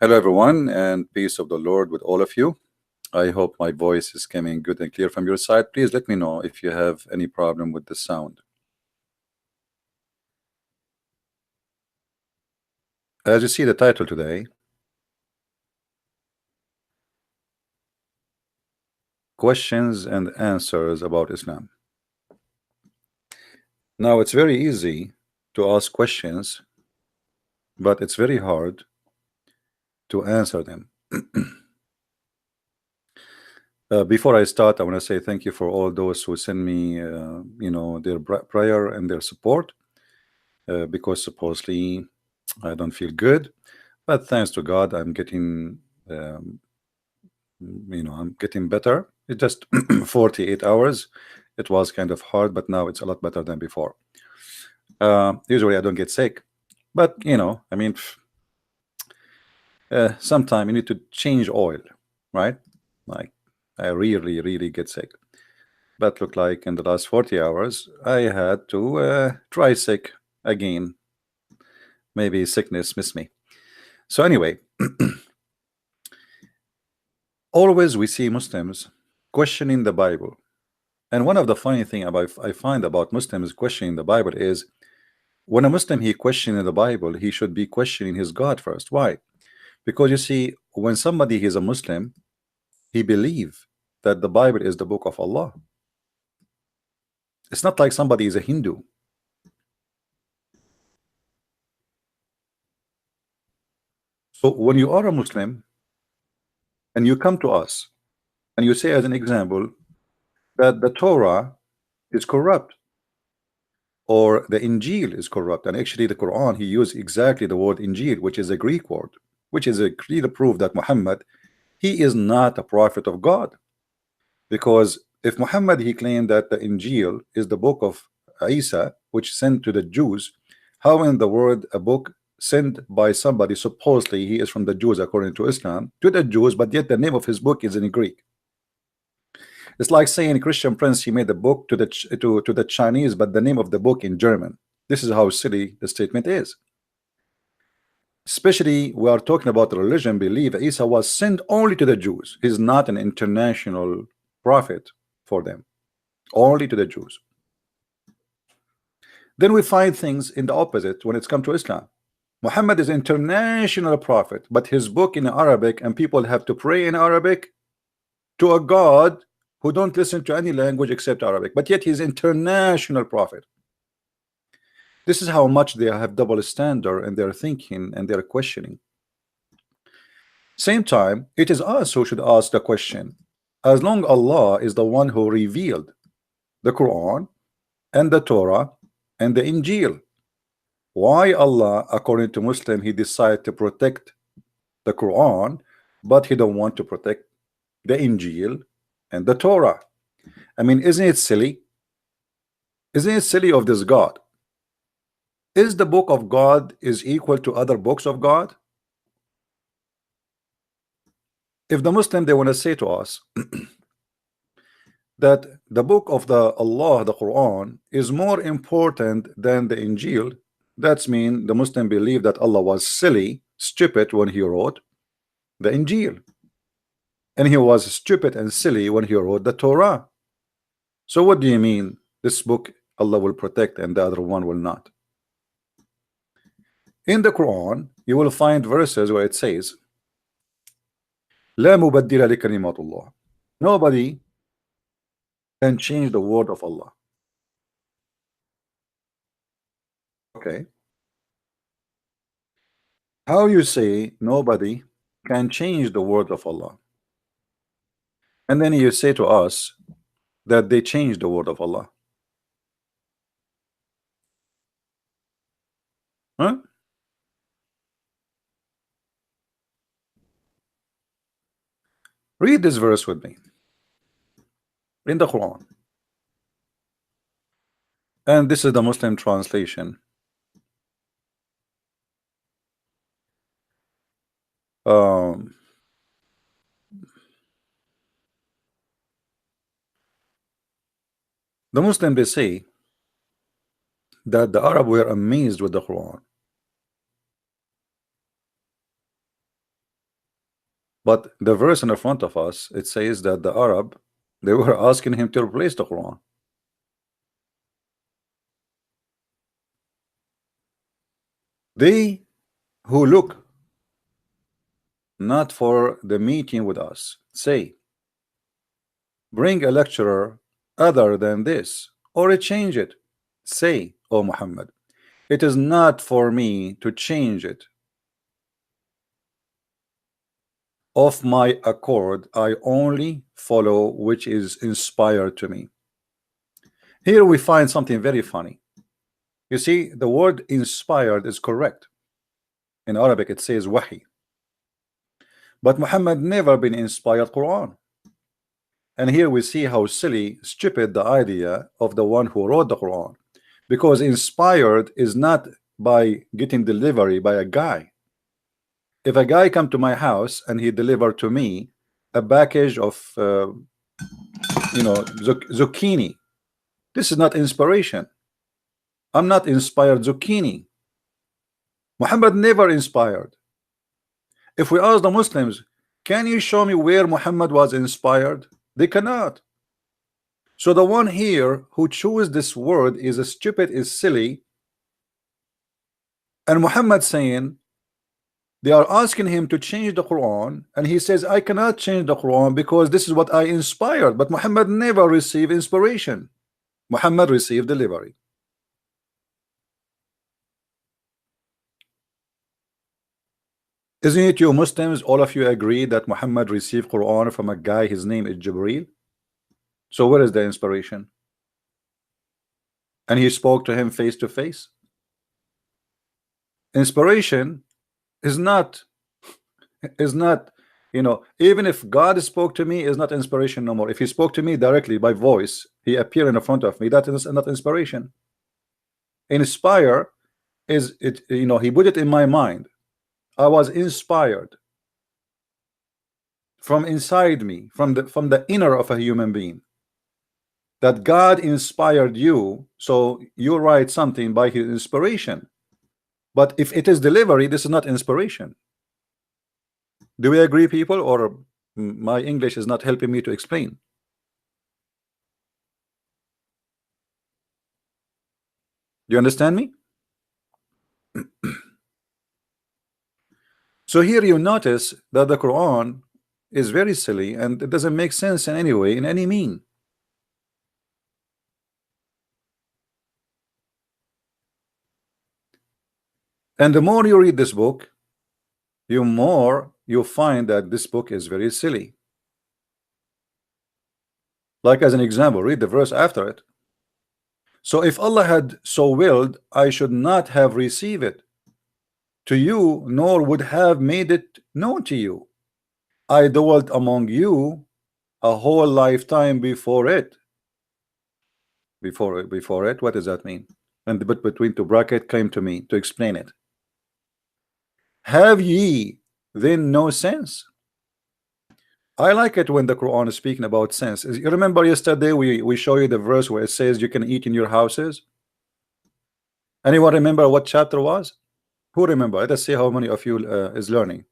Hello, everyone, and peace of the Lord with all of you. I hope my voice is coming good and clear from your side. Please let me know if you have any problem with the sound. As you see the title today, questions and answers about Islam. Now, it's very easy to ask questions, but it's very hard to answer them. Before I start, I want to say thank you for all those who send me, their prayer and their support, because supposedly I don't feel good, but thanks to God, I'm getting, I'm getting better. It's just 48 hours. It was kind of hard, but now it's a lot better than before. Usually I don't get sick, but I mean, sometime you need to change oil, right? Like I really get sick. But look like in the last 40 hours, I had to try sick again. Maybe sickness missed me. So anyway, always we see Muslims questioning the Bible. And one of the funny thing about I find about Muslims questioning the Bible is when a Muslim he questioning the Bible, he should be questioning his God first. Why? Because you see, when somebody is a Muslim, he believe that the Bible is the book of Allah. It's not like somebody is a Hindu. So when you are a Muslim and you come to us and you say as an example that the Torah is corrupt or the Injil is corrupt, and actually the Quran he used exactly the word Injil, which is a Greek word, which is a clear proof that Muhammad he is not a prophet of God. Because if Muhammad he claimed that the Injil is the book of Isa, which sent to the Jews, how in the world a book sent by somebody supposedly he is from the Jews according to Islam to the Jews, but yet the name of his book is in Greek? It's like saying Christian Prince he made a book to the Chinese, but the name of the book in German. This is how silly the statement is. Especially we are talking about religion belief. Isa was sent only to the Jews. He's not an international prophet for them, only to the Jews. Then we find things in the opposite when it's come to Islam. Muhammad is international prophet, but his book in Arabic, and people have to pray in Arabic to a God who don't listen to any language except Arabic, but yet he's international prophet. This is how much they have double standard in their thinking and their questioning. Same time, it is us who should ask the question. As long Allah is the one who revealed the Quran and the Torah and the Injil, why Allah, according to Muslim, he decided to protect the Quran, but he don't want to protect the Injil and the Torah? I mean, isn't it silly? Isn't it silly of this God? Is the book of God is equal to other books of God? If the Muslim they want to say to us that the book of the Allah, the Quran, is more important than the Injil, that's mean the Muslim believe that Allah was silly, stupid when he wrote the Injil, and he was stupid and silly when he wrote the Torah. So what do you mean this book Allah will protect and the other one will not? In the Quran you will find verses where it says لا مبدل لكلمات الله. Nobody can change the word of Allah. Okay, how you say nobody can change the word of Allah, and then you say to us that they changed the word of Allah? Huh? Read this verse with me in the Quran, and this is the Muslim translation. Um, the Muslim they say that the Arab were amazed with the Quran. But the verse in the front of us, it says that the Arab, they were asking him to replace the Quran. They who look not for the meeting with us say, bring a lecturer other than this, or change it. Say, O Muhammad, it is not for me to change it. Of my accord, I only follow which is inspired to me. Here we find something very funny. You see, the word inspired is correct. In Arabic, it says wahi. But Muhammad never been inspired Quran. And here we see how silly, stupid the idea of the one who wrote the Quran. Because inspired is not by getting delivery by a guy. If a guy come to my house and he delivered to me a package of zucchini, this is not inspiration. I'm not inspired zucchini. Muhammad never inspired. If we ask the Muslims, can you show me where Muhammad was inspired? They cannot. So the one here who chose this word is stupid, is silly. And Muhammad saying, they are asking him to change the Quran, and he says, I cannot change the Quran because this is what I inspired. But Muhammad never received inspiration. Muhammad received delivery. Isn't it, you Muslims, all of you agree that Muhammad received Quran from a guy, his name is Jibreel? So where is the inspiration? And he spoke to him face to face. Inspiration is not, even if God spoke to me, is not inspiration no more. If he spoke to me directly by voice, he appeared in front of me, that is not inspiration. Inspire is it, he put it in my mind. I was inspired from inside me, from the inner of a human being, that God inspired you, so you write something by his inspiration. But if it is delivery, this is not inspiration. Do we agree, people, or my English is not helping me to explain? Do you understand me? So here you notice that the Quran is very silly and it doesn't make sense in any way, in any mean. And the more you read this book, the more you find that this book is very silly. Like as an example, read the verse after it. So if Allah had so willed, I should not have received it to you, nor would have made it known to you. I dwelt among you a whole lifetime before it. Before it, what does that mean? And but between two bracket came to me to explain it. Have ye then no sense? I like it when the Quran is speaking about sense. You remember yesterday we show you the verse where it says you can eat in your houses? Anyone remember what chapter was? Who remember? Let us see how many of you is learning.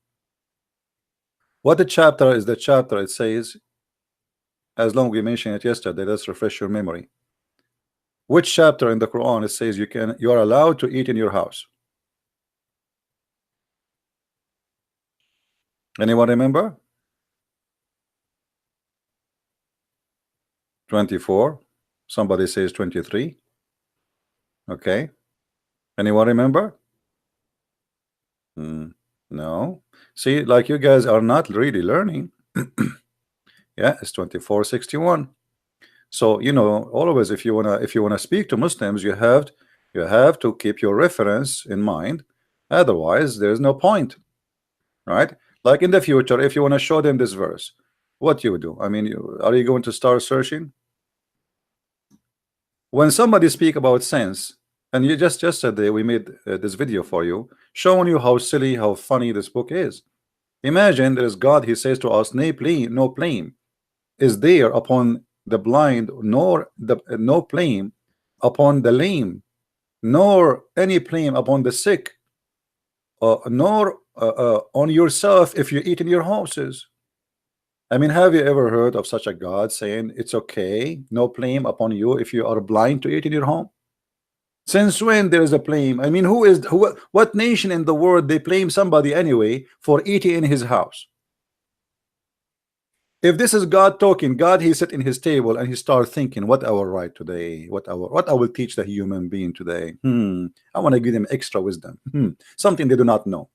What the chapter is? The chapter, it says, as long as we mentioned it yesterday, let's refresh your memory. Which chapter in the Quran it says you are allowed to eat in your house? Anyone remember? 24. Somebody says 23. Okay. Anyone remember? No. See, like you guys are not really learning. Yeah, it's 24:61. So always if you wanna speak to Muslims, you have to keep your reference in mind. Otherwise, there's no point, right? Like in the future, if you want to show them this verse, what you do? I mean, are you going to start searching? When somebody speak about sense, and you just yesterday we made this video for you, showing you how silly, how funny this book is. Imagine there is God. He says to us, no blame is there upon the blind, nor no blame upon the lame, nor any blame upon the sick. nor on yourself if you eat in your houses. I mean, have you ever heard of such a God saying it's okay, no blame upon you if you are blind to eat in your home? Since when there is a blame? I mean, what nation in the world they blame somebody anyway for eating in his house? If this is God talking, God, he sit in his table and he start thinking, what I will write today, what I will teach the human being today. I want to give them extra wisdom, something they do not know.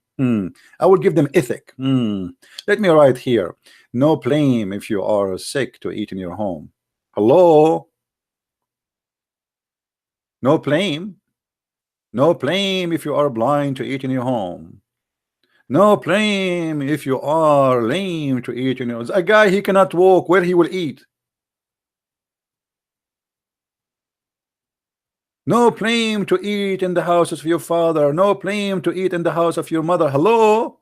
I will give them ethic. Let me write here, no blame if you are sick to eat in your home. Hello? No blame. No blame if you are blind to eat in your home. No blame if you are lame to eat in your home. A guy, he cannot walk, where he will eat? No blame to eat in the house of your father. No blame to eat in the house of your mother. Hello?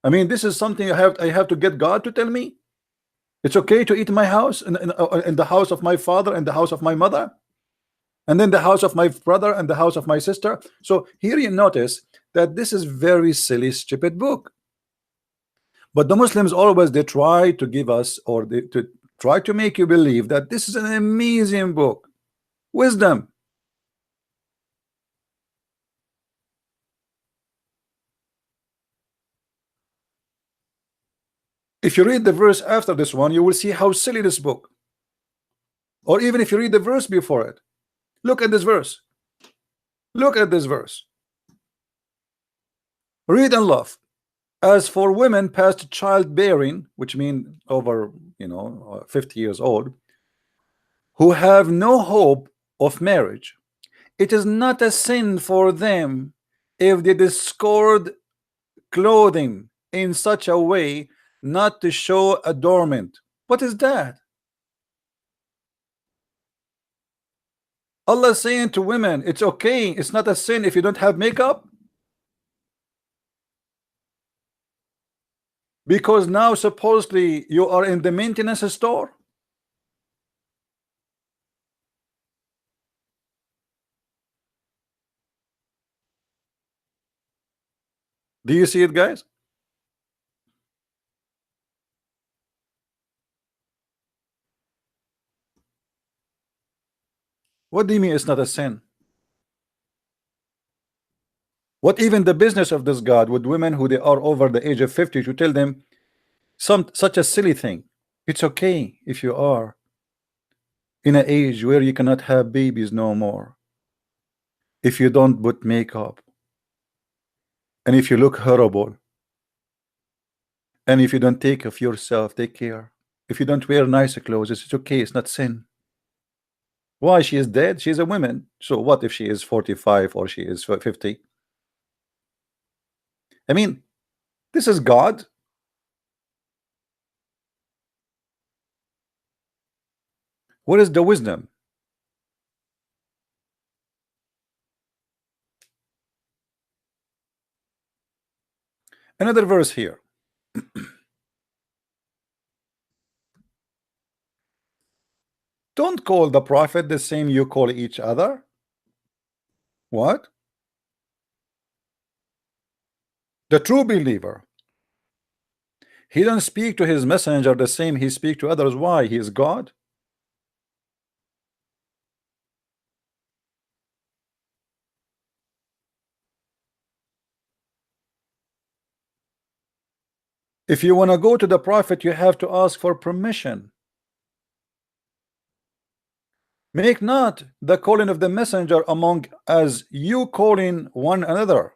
I mean, this is something I have to get God to tell me. It's okay to eat in my house, in the house of my father and the house of my mother, and then the house of my brother and the house of my sister. So here you notice that this is very silly, stupid book. But the Muslims always they try to give us, or they to try to make you believe that this is an amazing book, wisdom. If you read the verse after this one, you will see how silly this book. Or even if you read the verse before it, look at this verse. Look at this verse. Read and love. As for women past childbearing, which mean over 50 years old, who have no hope of marriage, it is not a sin for them if they discard clothing in such a way not to show adornment. What is that? Allah is saying to women, it's okay, it's not a sin if you don't have makeup, because now supposedly you are in the maintenance store. Do you see it, guys? What do you mean it's not a sin? What even the business of this God with women who they are over the age of 50 to tell them such a silly thing? It's okay if you are in an age where you cannot have babies no more, if you don't put makeup, and if you look horrible, and if you don't take of yourself, take care, if you don't wear nice clothes, it's okay, it's not sin. Why? She is dead, she's a woman. So what if she is 45 or she is 50? I mean, this is God. What is the wisdom? Another verse here. Don't call the prophet the same you call each other. What? The true believer, he don't speak to his messenger the same he speak to others. Why? He is God. If you want to go to the prophet, you have to ask for permission. Make not the calling of the messenger among as you calling one another.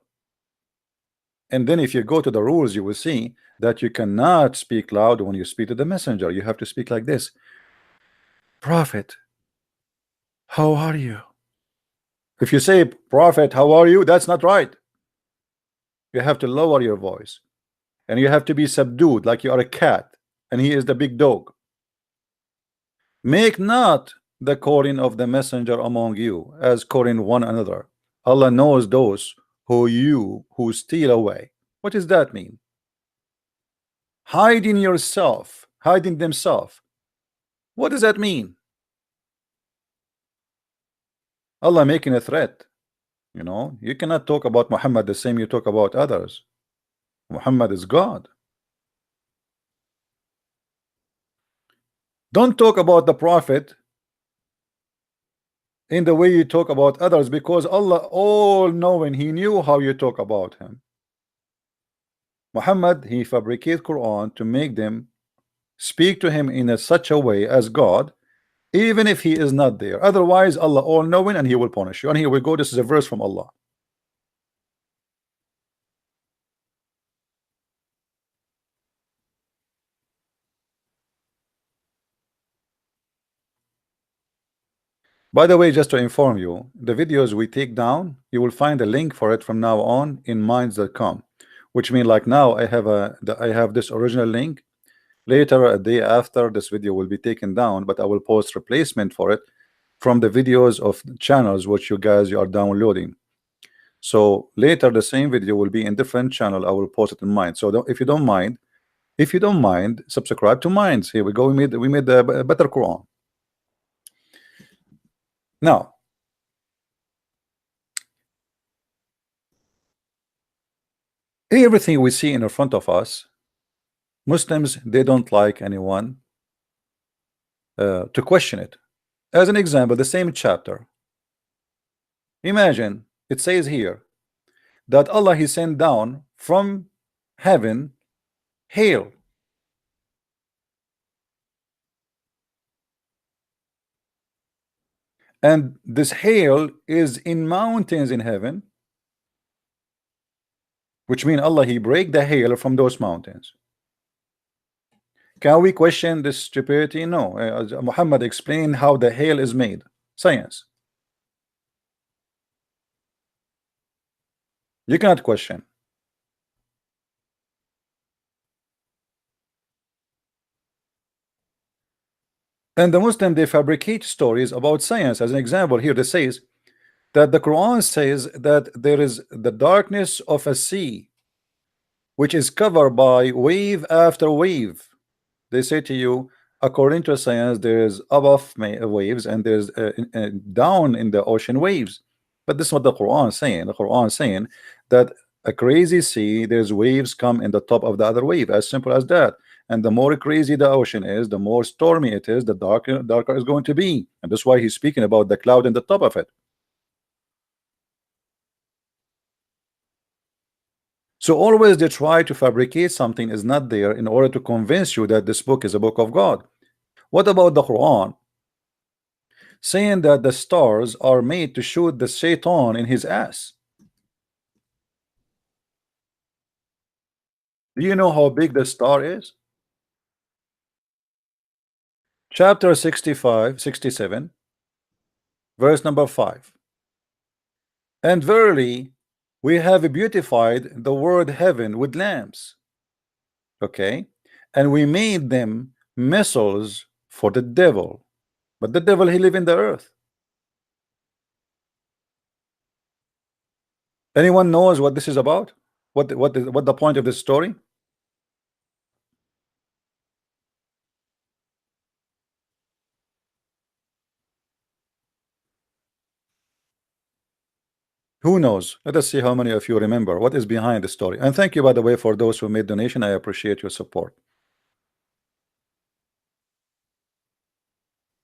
And then if you go to the rules, you will see that you cannot speak loud when you speak to the messenger. You have to speak like this. Prophet, how are you? If you say, Prophet, how are you? That's not right. You have to lower your voice. And you have to be subdued like you are a cat. And he is the big dog. Make not the calling of the messenger among you as calling one another. Allah knows those who steal away. What does that mean? Hiding yourself, hiding themselves. What does that mean? Allah making a threat. You know, you cannot talk about Muhammad the same you talk about others. Muhammad is God. Don't talk about the Prophet in the way you talk about others, because Allah all knowing, He knew how you talk about him. Muhammad, he fabricated Quran to make them speak to him in such a way as God, even if he is not there. Otherwise, Allah all knowing and He will punish you. And here we go. This is a verse from Allah. By the way, just to inform you, the videos we take down, you will find a link for it from now on in minds.com, which means like now I have this original link. Later, a day after, this video will be taken down, but I will post replacement for it from the videos of channels which you are downloading. So later the same video will be in different channel. I will post it in Mind. So if you don't mind, subscribe to Minds. Here we go. We made a better Quran. Now, everything we see in front of us, Muslims, they don't like anyone to question it. As an example, the same chapter. Imagine it says here that Allah He sent down from heaven hail. And this hail is in mountains in heaven, which means Allah He break the hail from those mountains. Can we question this stupidity? No. Muhammad explained how the hail is made. Science. You cannot question. And the Muslim, they fabricate stories about science. As an example, here it says that the Quran says that there is the darkness of a sea which is covered by wave after wave. They say to you, according to science, there is above waves and there's down in the ocean waves. But this is what the Quran is saying. The Quran is saying that a crazy sea, there's waves come in the top of the other wave, as simple as that. And the more crazy the ocean is, the more stormy it is, the darker is going to be. And that's why he's speaking about the cloud in the top of it. So always they try to fabricate something is not there in order to convince you that this book is a book of God. What about the Quran saying that the stars are made to shoot the Shaitan in his ass? Do you know how big the star is? Chapter 67, verse number 5. And verily we have beautified the word heaven with lamps. Okay, and we made them missiles for the devil, but the devil he live in the earth. Anyone knows what this is about? What the point of this story? Who knows? Let us see how many of you remember what is behind the story. And thank you, by the way, for those who made donation. I appreciate your support.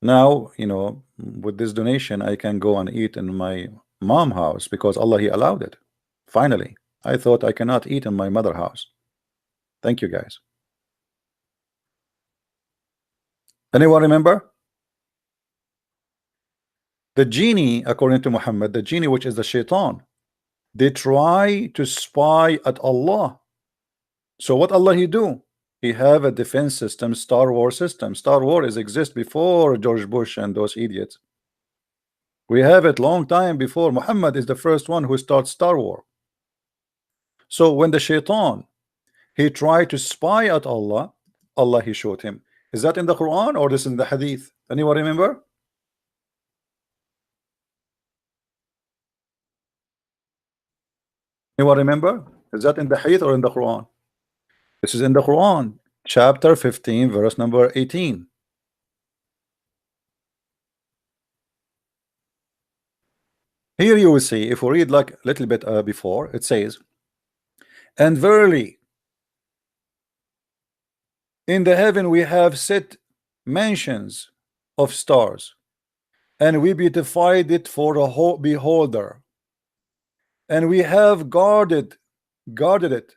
Now, you know, with this donation, I can go and eat in my mom house because Allah He allowed it. Finally, I thought I cannot eat in my mother house. Thank you, guys. Anyone remember? The genie, according to Muhammad, the genie, which is the shaitan, they try to spy at Allah. So what Allah He do? He have a defense system, Star Wars system. Star Wars exist before George Bush and those idiots. We have it long time before. Muhammad is the first one who starts Star Wars. So when the shaitan, he tried to spy at Allah, Allah He showed him. Is that in the Quran or this in the Hadith? Anyone remember? Anyone remember? Is that in the Hadith or in the Quran? This is in the Quran, chapter 15, verse number 18. Here you will see, if we read like a little bit before, it says, and verily in the heaven we have set mansions of stars, and we beautified it for a whole beholder, and we have guarded it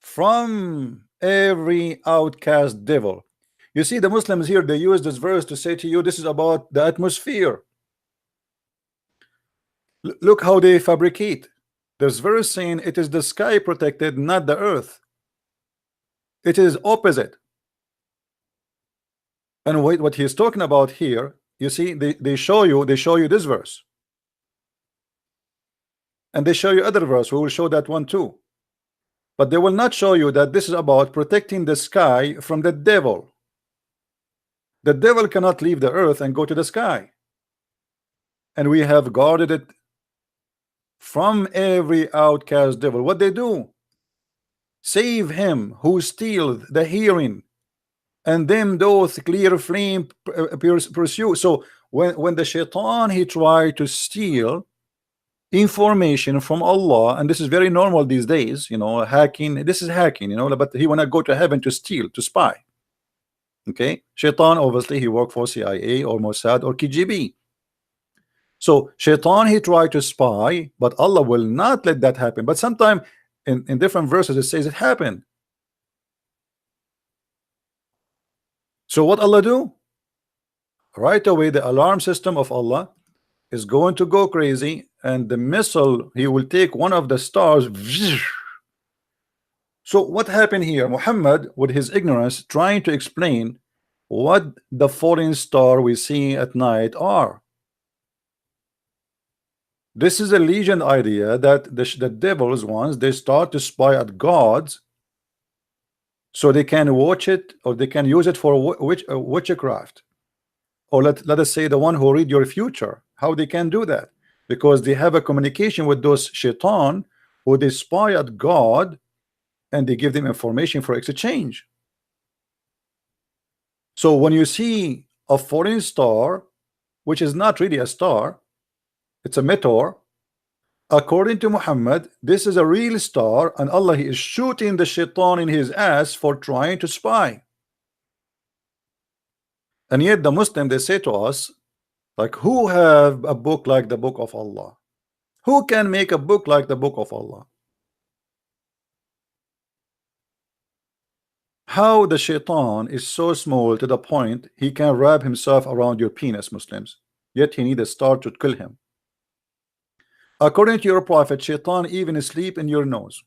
from every outcast devil. You see, the Muslims here, they use this verse to say to you, this is about the atmosphere. Look how they fabricate. This verse saying it is the sky protected, not the earth. It is opposite. And what he's talking about here, you see, they show you this verse, and they show you other verse. We will show that one too, but they will not show you that this is about protecting the sky from the devil. The devil cannot leave the earth and go to the sky, and we have guarded it from every outcast devil. What they do? Save him who steals the hearing, and them those clear flame pursue. So when the shaitan, he tried to steal information from Allah, and this is very normal these days, you know, hacking, this is hacking, you know, but he wanna go to heaven to steal, to spy. Okay, shaitan, obviously he worked for CIA or Mossad or KGB. So shaitan, he tried to spy, but Allah will not let that happen. But sometimes in different verses it says it happened. So what Allah do? Right away the alarm system of Allah is going to go crazy, and the missile, he will take one of the stars. So what happened here? Muhammad, with his ignorance, trying to explain what the falling star we see at night are. This is a legend idea that the devils, once they start to spy at gods, so they can watch it, or they can use it for witchcraft, or let us say the one who read your future. How they can do that? Because they have a communication with those shaitan who they spy at God, and they give them information for exchange. So when you see a foreign star, which is not really a star, it's a meteor, according to Muhammad, this is a real star, and Allah, he is shooting the shaitan in his ass for trying to spy. And yet the Muslim, they say to us, like, who have a book like the book of Allah? Who can make a book like the book of Allah? How the shaitan is so small to the point he can wrap himself around your penis, Muslims, yet he needs a star to kill him. According to your prophet, shaitan even sleep in your nose.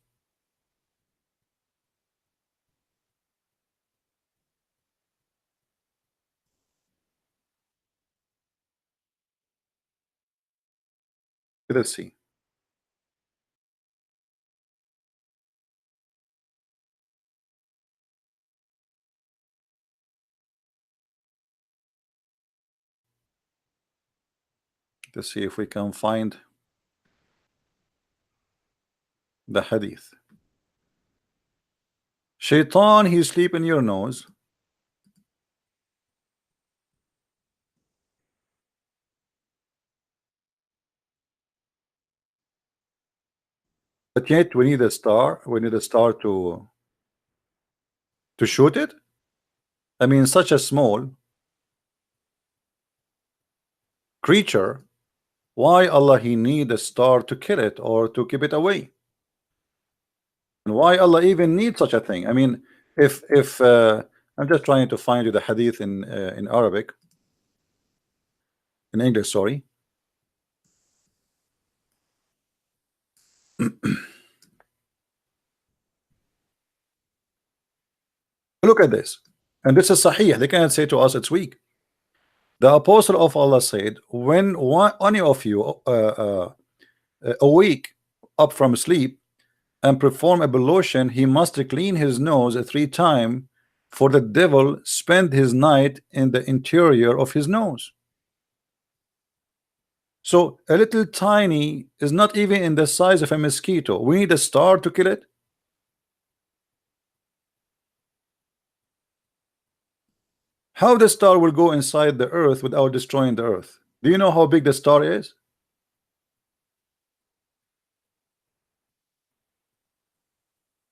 Let's see. Let's see if we can find the hadith. Shaitan, he sleep in your nose. But yet we need a star. We need a star to shoot it. I mean, such a small creature, why Allah he need a star to kill it or to keep it away? And why Allah even need such a thing? I mean, if I'm just trying to find you the hadith in Arabic, in English, sorry. Look at this, and this is Sahih. They can't say to us it's weak. The apostle of Allah said, when any of you awake up from sleep and perform ablution, he must clean his nose 3 times, for the devil spend his night in the interior of his nose. So a little tiny is not even in the size of a mosquito. We need a star to kill it. How the star will go inside the earth without destroying the earth? Do you know how big the star is?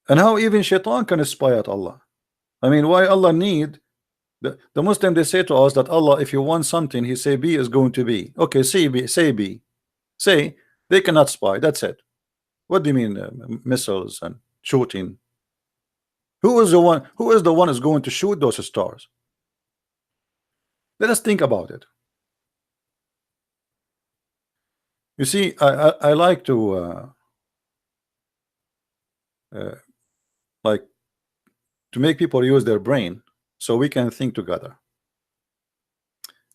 And how even shaitan can spy at Allah? I mean, why Allah need the Muslim? They say to us that Allah, if you want something, he say B is going to be. Okay, say B, say B. Say they cannot spy. That's it. What do you mean missiles and shooting? Who is the one? Who is the one is going to shoot those stars? Let us think about it. You see, I like to like to make people use their brain so we can think together.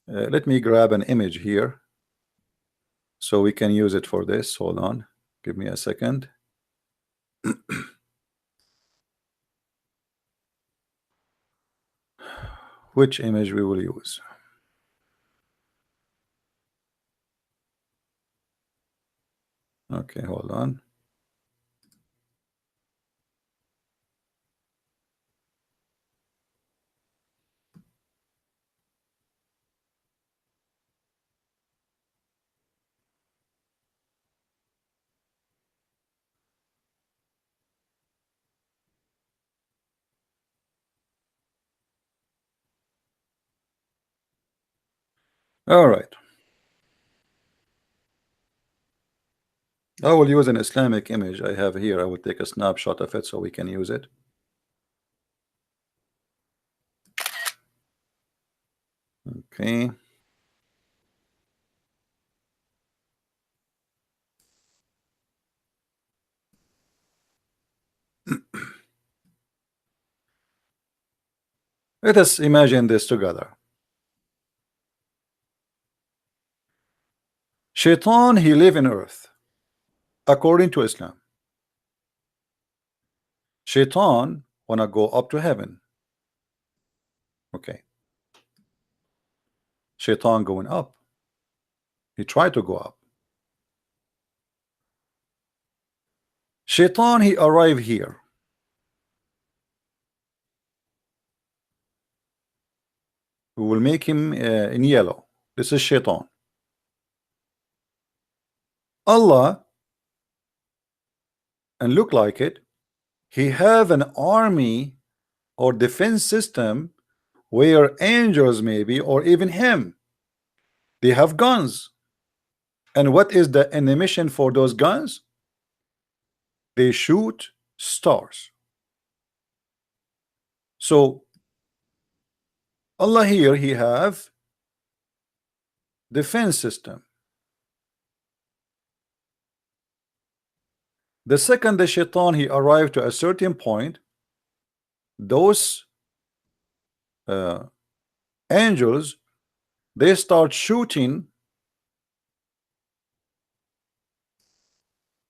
Let me grab an image here so we can use it for this. Hold on, give me a second. Which image we will use? Okay, hold on. All right. I will use an Islamic image I have here. I will take a snapshot of it so we can use it. Okay. Let us imagine this together. Shaitan, he live in earth according to Islam. Shaitan wanna go up to heaven. Okay. Shaitan going up. He tried to go up. Shaitan, he arrived here. We will make him in yellow. This is Shaitan. Allah, and look like it, he have an army or defense system where angels maybe or even him, they have guns. And what is the emission for those guns? They shoot stars. So Allah here, he have defense system. The second the shaitan he arrived to a certain point, those angels, they start shooting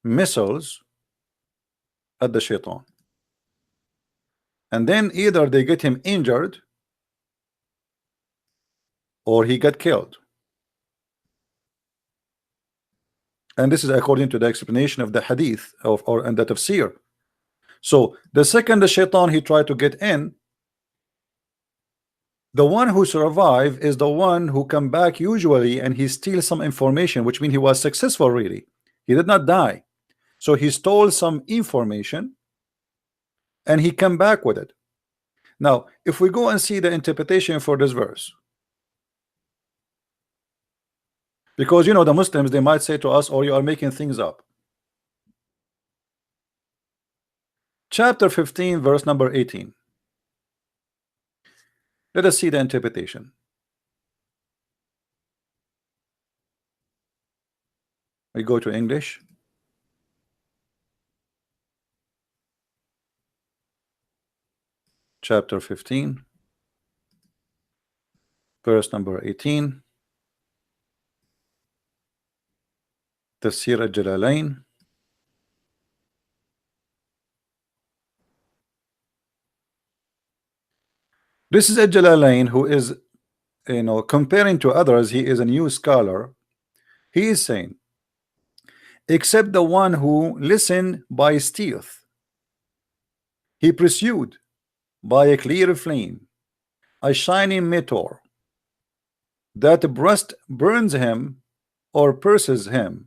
missiles at the shaitan, and then either they get him injured or he got killed. And this is according to the explanation of the hadith and that of seer. So the second the shaitan he tried to get in, the one who survived is the one who come back usually and he steals some information, which means he was successful really. He did not die. So he stole some information and he come back with it. Now, if we go and see the interpretation for this verse, because you know the Muslims, they might say to us, oh, you are making things up. Chapter 15 verse number 18. Let us see the interpretation. We go to English. Chapter 15 verse number 18. Tafsir al-Jalalain. This is al-Jalalain, who is, you know, comparing to others, he is a new scholar. He is saying, except the one who listened by stealth, he pursued by a clear flame, a shining meteor, that breast burns him or pierces him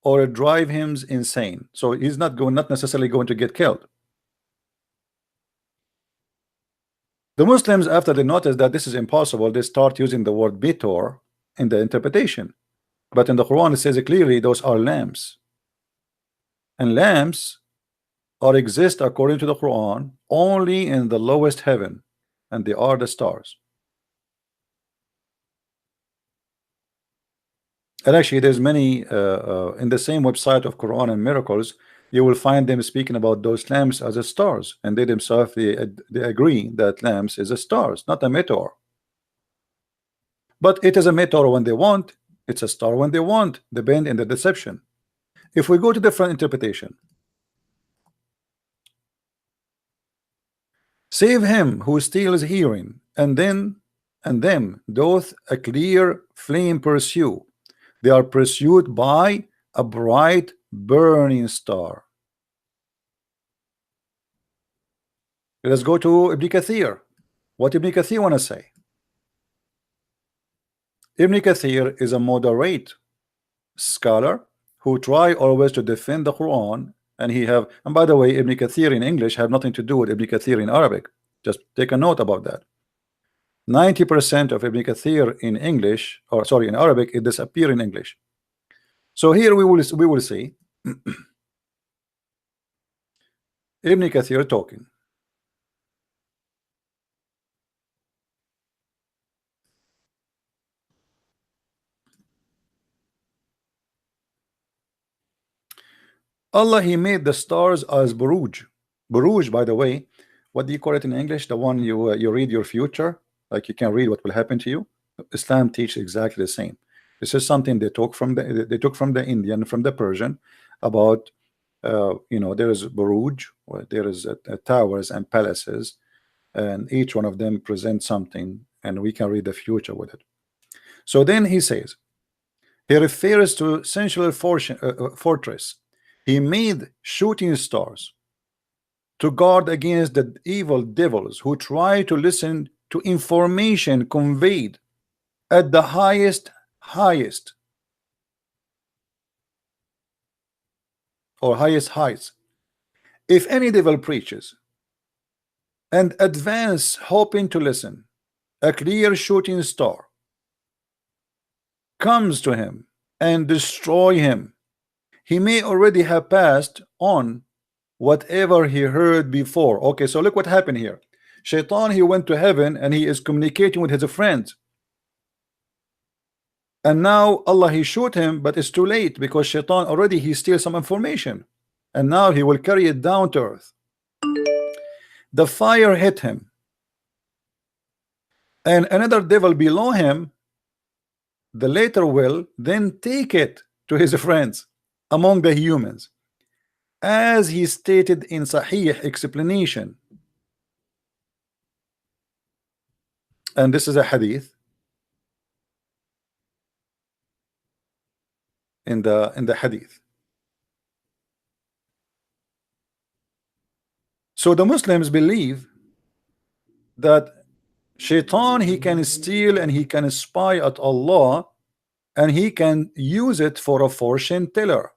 or drive him insane. So he's not necessarily going to get killed. The Muslims, after they notice that this is impossible, they start using the word bitor in the interpretation. But in the Quran it says clearly those are lamps. And lamps or exist according to the Quran only in the lowest heaven, and they are the stars. And actually there's many in the same website of Quran and Miracles, you will find them speaking about those lamps as a stars, and they themselves they agree that lamps is a stars, not a meteor. But it is a meteor when they want, it's a star when they want, depend in the deception. If we go to different interpretation, save him who steals hearing, and them doth a clear flame pursue. They are pursued by a bright burning star. Let's go to Ibn Kathir. What Ibn Kathir want to say? Ibn Kathir is a moderate scholar who try always to defend the Quran, and and by the way, Ibn Kathir in English have nothing to do with Ibn Kathir in Arabic. Just take a note about that. 90% of Ibn Kathir in English, or sorry, in Arabic, it disappear in English. So here we will see Ibn Kathir talking. Allah, he made the stars as buruj. Buruj, by the way, what do you call it in English? The one you read your future, like you can read what will happen to you. Islam teaches exactly the same. This is something they took from the Indian, from the Persian, about there is buruj, or there is towers and palaces, and each one of them presents something, and we can read the future with it. So then he says, he refers to sensual fortress. He made shooting stars to guard against the evil devils who try to listen to information conveyed at the highest or highest heights. If any devil preaches and advance hoping to listen, a clear shooting star comes to him and destroy him. He may already have passed on whatever he heard before. Okay, so look what happened here. Shaitan, he went to heaven and he is communicating with his friends. And now Allah, he shoot him, but it's too late because Shaitan already he steals some information. And now he will carry it down to earth. The fire hit him. And another devil below him, the later will then take it to his friends among the humans, as he stated in Sahih explanation. And this is a hadith in the hadith. So the Muslims believe that Shaitan, he can steal and he can spy at Allah, and he can use it for a fortune teller,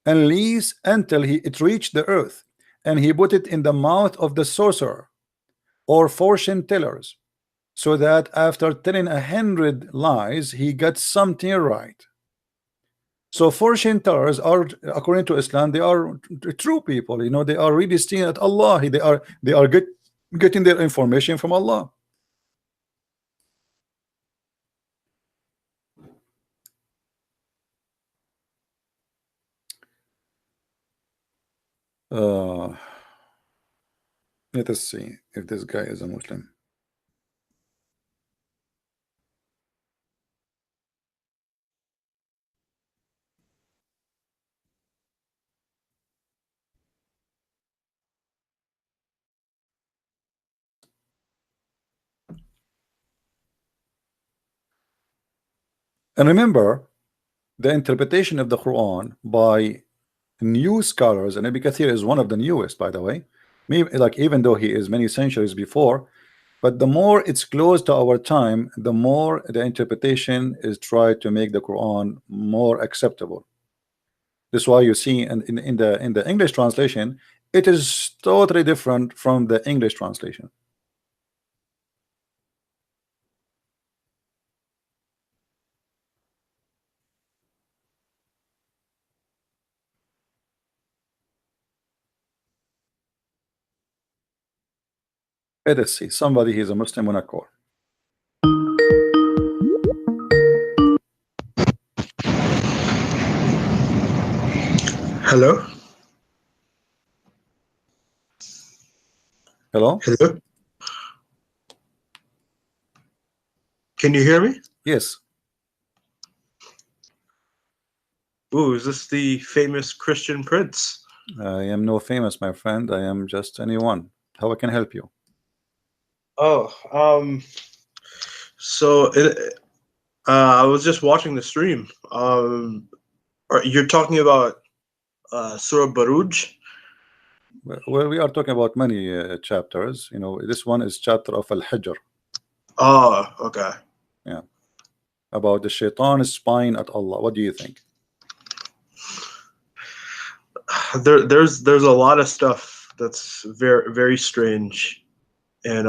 and leaves until it reached the earth, and he put it in the mouth of the sorcerer or fortune tellers, so that after telling 100 lies he got something right. So fortune tellers are, according to Islam, they are true people. They are really stealing at Allah. They are getting their information from Allah. Let us see if this guy is a Muslim. And remember, the interpretation of the Quran by new scholars, and Ibn Kathir is one of the newest, by the way. Maybe, like, even though he is many centuries before, but the more it's close to our time, the more the interpretation is tried to make the Quran more acceptable. This is why you see in the English translation, it is totally different from the English translation. Let's see. Somebody he's a Muslim on a call. Hello? Hello? Hello? Can you hear me? Yes. Ooh, is this the famous Christian prince? I am no famous, my friend. I am just anyone. How I can help you? Oh, so I was just watching the stream. You're talking about Surah Baruj? Well, we are talking about many chapters. You know, this one is chapter of Al-Hijr. Oh, okay. Yeah. About the shaitan spying at Allah. What do you think? There's a lot of stuff that's very, very strange, and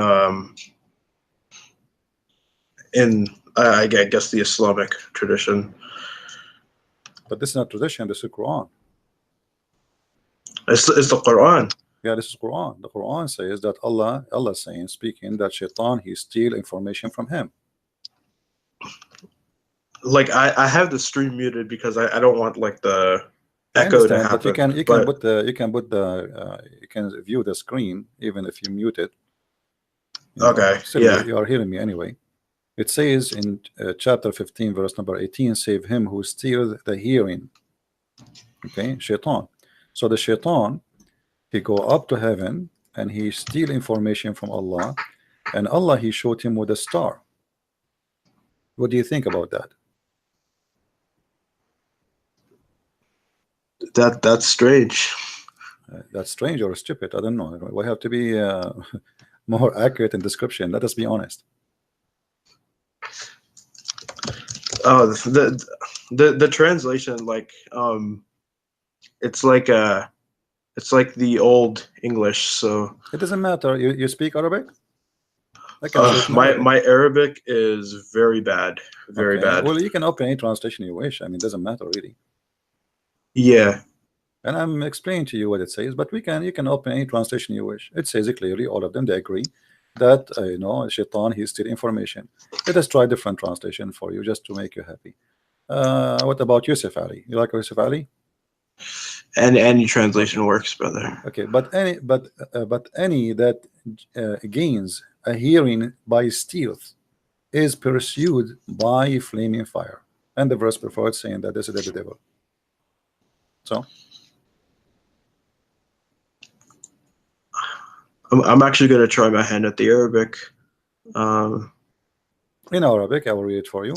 in I guess the Islamic tradition. But this is not tradition. This is Quran. It's the Quran. Yeah, this is Quran. The Quran says that Allah saying, speaking, that shaitan, he steal information from him. Like I have the stream muted because I don't want like the I echo to understand, happen. but you can view the screen even if you mute it. You know, okay. still Yeah. you are hearing me anyway. It says in chapter 15, verse number 18, save him who steals the hearing. Okay, shaitan. So the shaitan, he go up to heaven and he steal information from Allah, and Allah he showed him with a star. What do you think about that? That's strange. That's strange or stupid. I don't know. We have to be more accurate in description. Let us be honest. Oh, the translation, like it's like the old English. So it doesn't matter. You speak Arabic? I can say it in Arabic. My Arabic is very bad, very bad. Well, you can open any translation you wish. I mean, it doesn't matter really. Yeah. And I'm explaining to you what it says, but you can open any translation you wish. It says it clearly. All of them, they agree that you know, shaitan, he steal information. Let us try different translation for you just to make you happy. What about Yusuf Ali? You like Yusuf Ali? And any translation works, brother. Okay, but any that gains a hearing by stealth is pursued by flaming fire, and the verse before it saying that this is the devil. So I'm actually going to try my hand at the Arabic. in Arabic, I will read it for you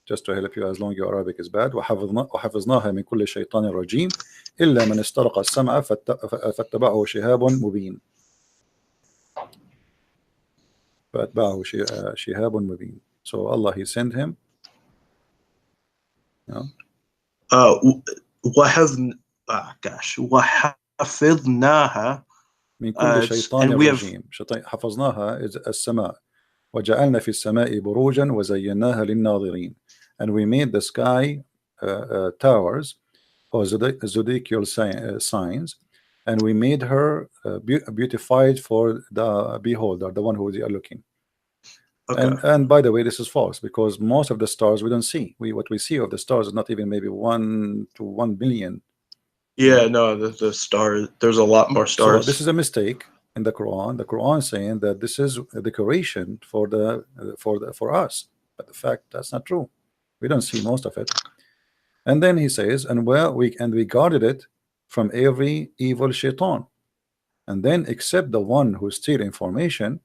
just to help you as long your Arabic is bad. وحفظناها من كل شيطان رجيم إلا من استرق السمع فاتبعه شهاب مبين. فاتبعه شهاب مبين. So Allah, he sent him. You know? وحفظناها من كل شيطان رجيم. حفظناها is السماء. وجعلنا في السماء بروجا وزيناها للناظرين. And we made the sky towers or zodiacal signs, and we made her beautified for the beholder, the one who they are looking. Okay. And by the way, this is false, because most of the stars we don't see. What we see of the stars is not even maybe 1 to 1 billion. Yeah, no, the stars. There's a lot more stars. So this is a mistake in the Quran. The Quran saying that this is a decoration for us, but the fact that's not true. We don't see most of it. And then he says, and we guarded it from every evil shaitan. And then except the one who steal information,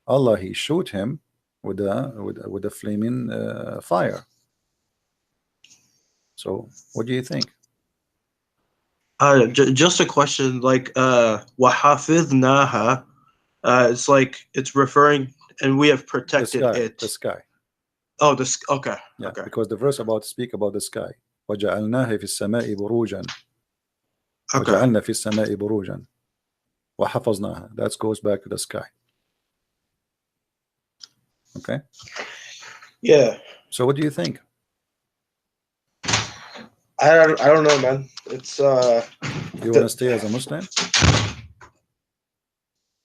Allah, he shoot him with a flaming fire. So what do you think? Just a question, like وَحَفِظْنَاهَا, it's like it's referring, and we have protected it. The sky. Oh, okay. Yeah, okay. Because the verse speak about the sky. وَجَعَلْنَاهِ فِي السَّمَاءِ بُرُوجًا. Okay. وَجَعَلْنَا فِي السَّمَاءِ بُرُوجًا وَحَفَظْنَاهَا. That goes back to the sky. Okay. Yeah. So what do you think? I don't know, man. It's you want to stay as a Muslim?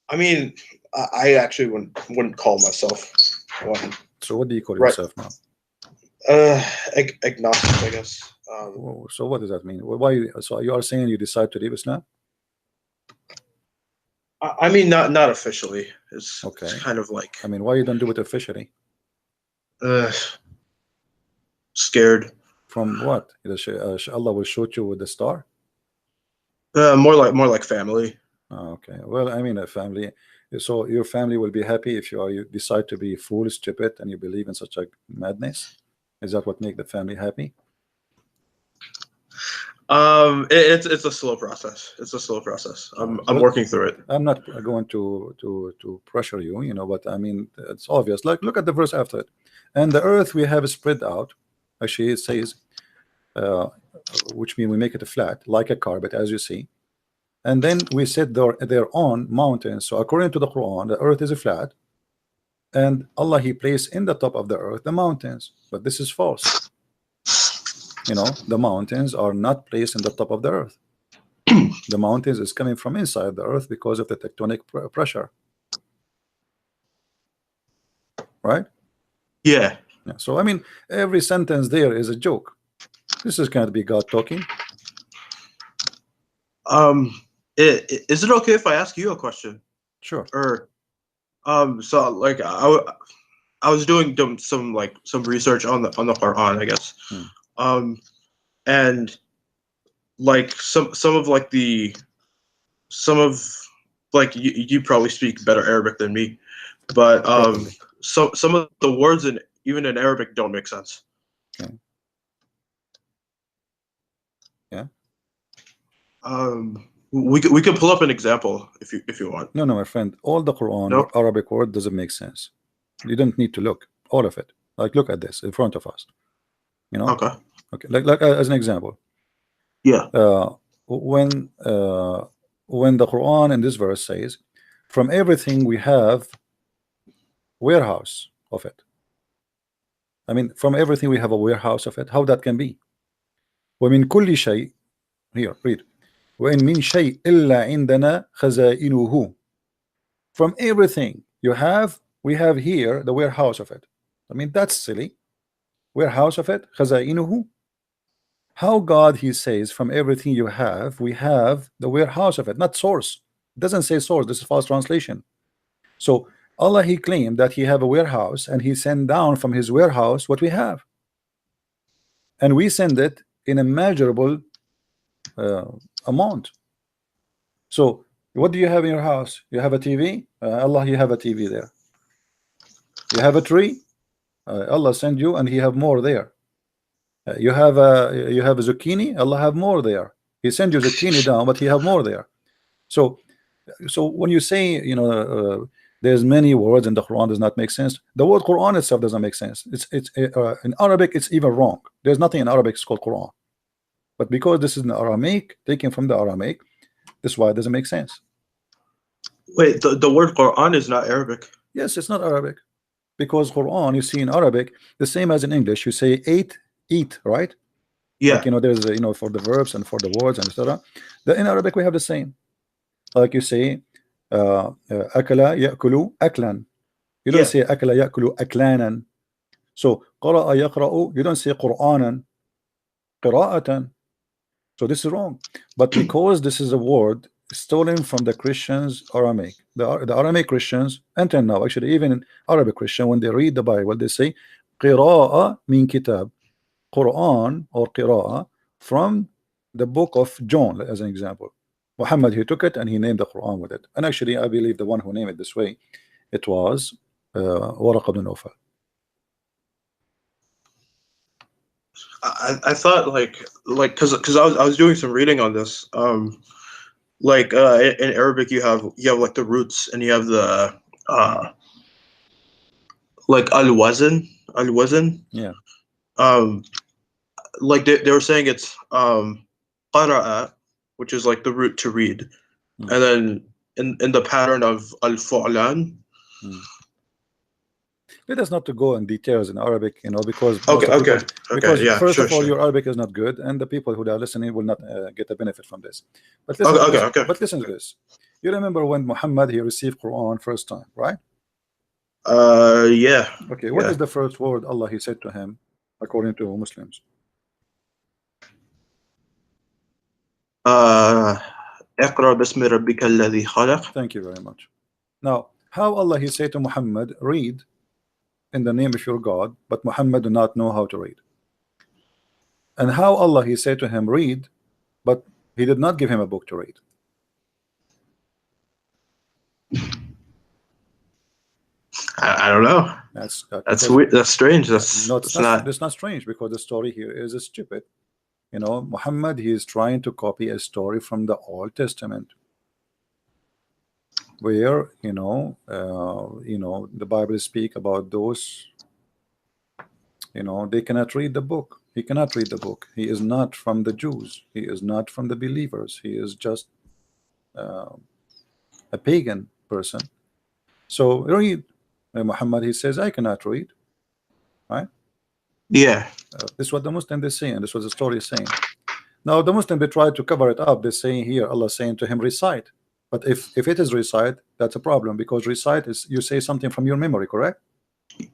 I mean, I actually wouldn't call myself one. So what do you call Right. yourself now? Agnostic, I guess. So what does that mean? Why? So you are saying you decide to leave Islam? I mean, not officially. It's Okay. It's kind of like I mean, why you don't do it officially? Scared. From what? Allah will shoot you with the star? More like family. Oh, okay. Well, I mean, a family. So your family will be happy if you decide to be fool, stupid, and you believe in such a madness. Is that what make the family happy? It's a slow process. It's a slow process. I'm working through it. I'm not going to pressure you, you know, but I mean, it's obvious. Like, look at the verse after it. And the earth we have spread out. Actually, it says, which means we make it flat, like a carpet, as you see. And then we set their own mountains. So according to the Quran, the earth is flat, and Allah He placed in the top of the earth the mountains. But this is false. You know, the mountains are not placed in the top of the earth. The mountains is coming from inside the earth because of the tectonic pressure. Right? Yeah. Yeah. So I mean, every sentence there is a joke. This is can't be God talking. Is it okay if I ask you a question? Sure. Or, so like I was doing some research on the Quran, I guess. And like some of you probably speak better Arabic than me, but some of the words even in Arabic don't make sense. Okay. Yeah. We could pull up an example if you want. No, my friend. All the Quran No? Arabic word doesn't make sense. You don't need to look. All of it. Like, look at this in front of us. You know. Okay. Okay. Like as an example. Yeah. When the Quran in this verse says, from everything we have warehouse of it. I mean, from everything we have a warehouse of it. How that can be? ومن كل شيء. Here, read. وإن من شيء إلا عندنا خزائنه. From everything you have, we have here the warehouse of it. I mean, that's silly. Warehouse of it, خزائنه. How God He says from everything you have, we have the warehouse of it, not source. It doesn't say source. This is false translation. So Allah He claimed that He have a warehouse, and He sent down from His warehouse what we have, and we send it in a measurable amount. So what do you have in your house? You have a TV. Allah, you have a TV there. You have a tree. Allah send you, and He have more there. You have a zucchini. Allah have more there. He send you zucchini down, but He have more there. So when you say, you know, there's many words in the Quran does not make sense. The word Quran itself doesn't make sense. It's in Arabic. It's even wrong. There's nothing in Arabic called Quran. But because this is an Aramaic, taken from the Aramaic, this is why it doesn't make sense. Wait, the word Quran is not Arabic. Yes, it's not Arabic. Because Quran, you see in Arabic, the same as in English, you say eat, right? Yeah. Like, you know, there's you know, for the verbs and for the words and etc. In Arabic we have the same. Like you say, akala ya'kulu aklan. You don't say akala ya'kulu aklanan. So qara'a yaqra'u, you don't say Qur'anan, qira'atan. So this is wrong. But because this is a word stolen from the Christians Aramaic, the Aramaic Christians, until now, actually, even in Arabic Christian, when they read the Bible, they say qira'a min kitab, Quran or qira'a from the book of John, as an example. Muhammad, he took it and he named the Quran with it. And actually, I believe the one who named it this way, it was Waraq ibn Nawfal. I thought like because I was doing some reading on this. Like in Arabic you have like the roots, and you have the like al-wazn. Yeah. Like they were saying it's qara'a, which is like the root to read, and then in the pattern of al-fu'lan. Let us not to go in details in Arabic, you know, because yeah, first sure, of all, sure. your Arabic is not good, and the people who are listening will not get a benefit from this. But listen, but listen to this. You remember when Muhammad he received Quran first time, right? Yeah. Okay, what Yeah. is the first word Allah he said to him according to Muslims? اقرأ باسم ربك الذي خلق. Thank you very much. Now, how Allah he said to Muhammad, read in the name of your God, but Muhammad do not know how to read. And how Allah he said to him, read, but he did not give him a book to read. I don't know. That's weird. That's strange. That's not strange, because the story here is stupid. You know, Muhammad he is trying to copy a story from the Old Testament, where the Bible speak about those, they cannot read the book. He cannot read the book. He is not from the Jews. He is not from the believers. He is just a pagan person. So read. Muhammad he says, I cannot read, right? Yeah. This is what the Muslim they saying. This is what the story is saying. Now the Muslim they try to cover it up. They're saying here Allah saying to him, recite. But if it is recite, that's a problem, because recite is you say something from your memory, correct?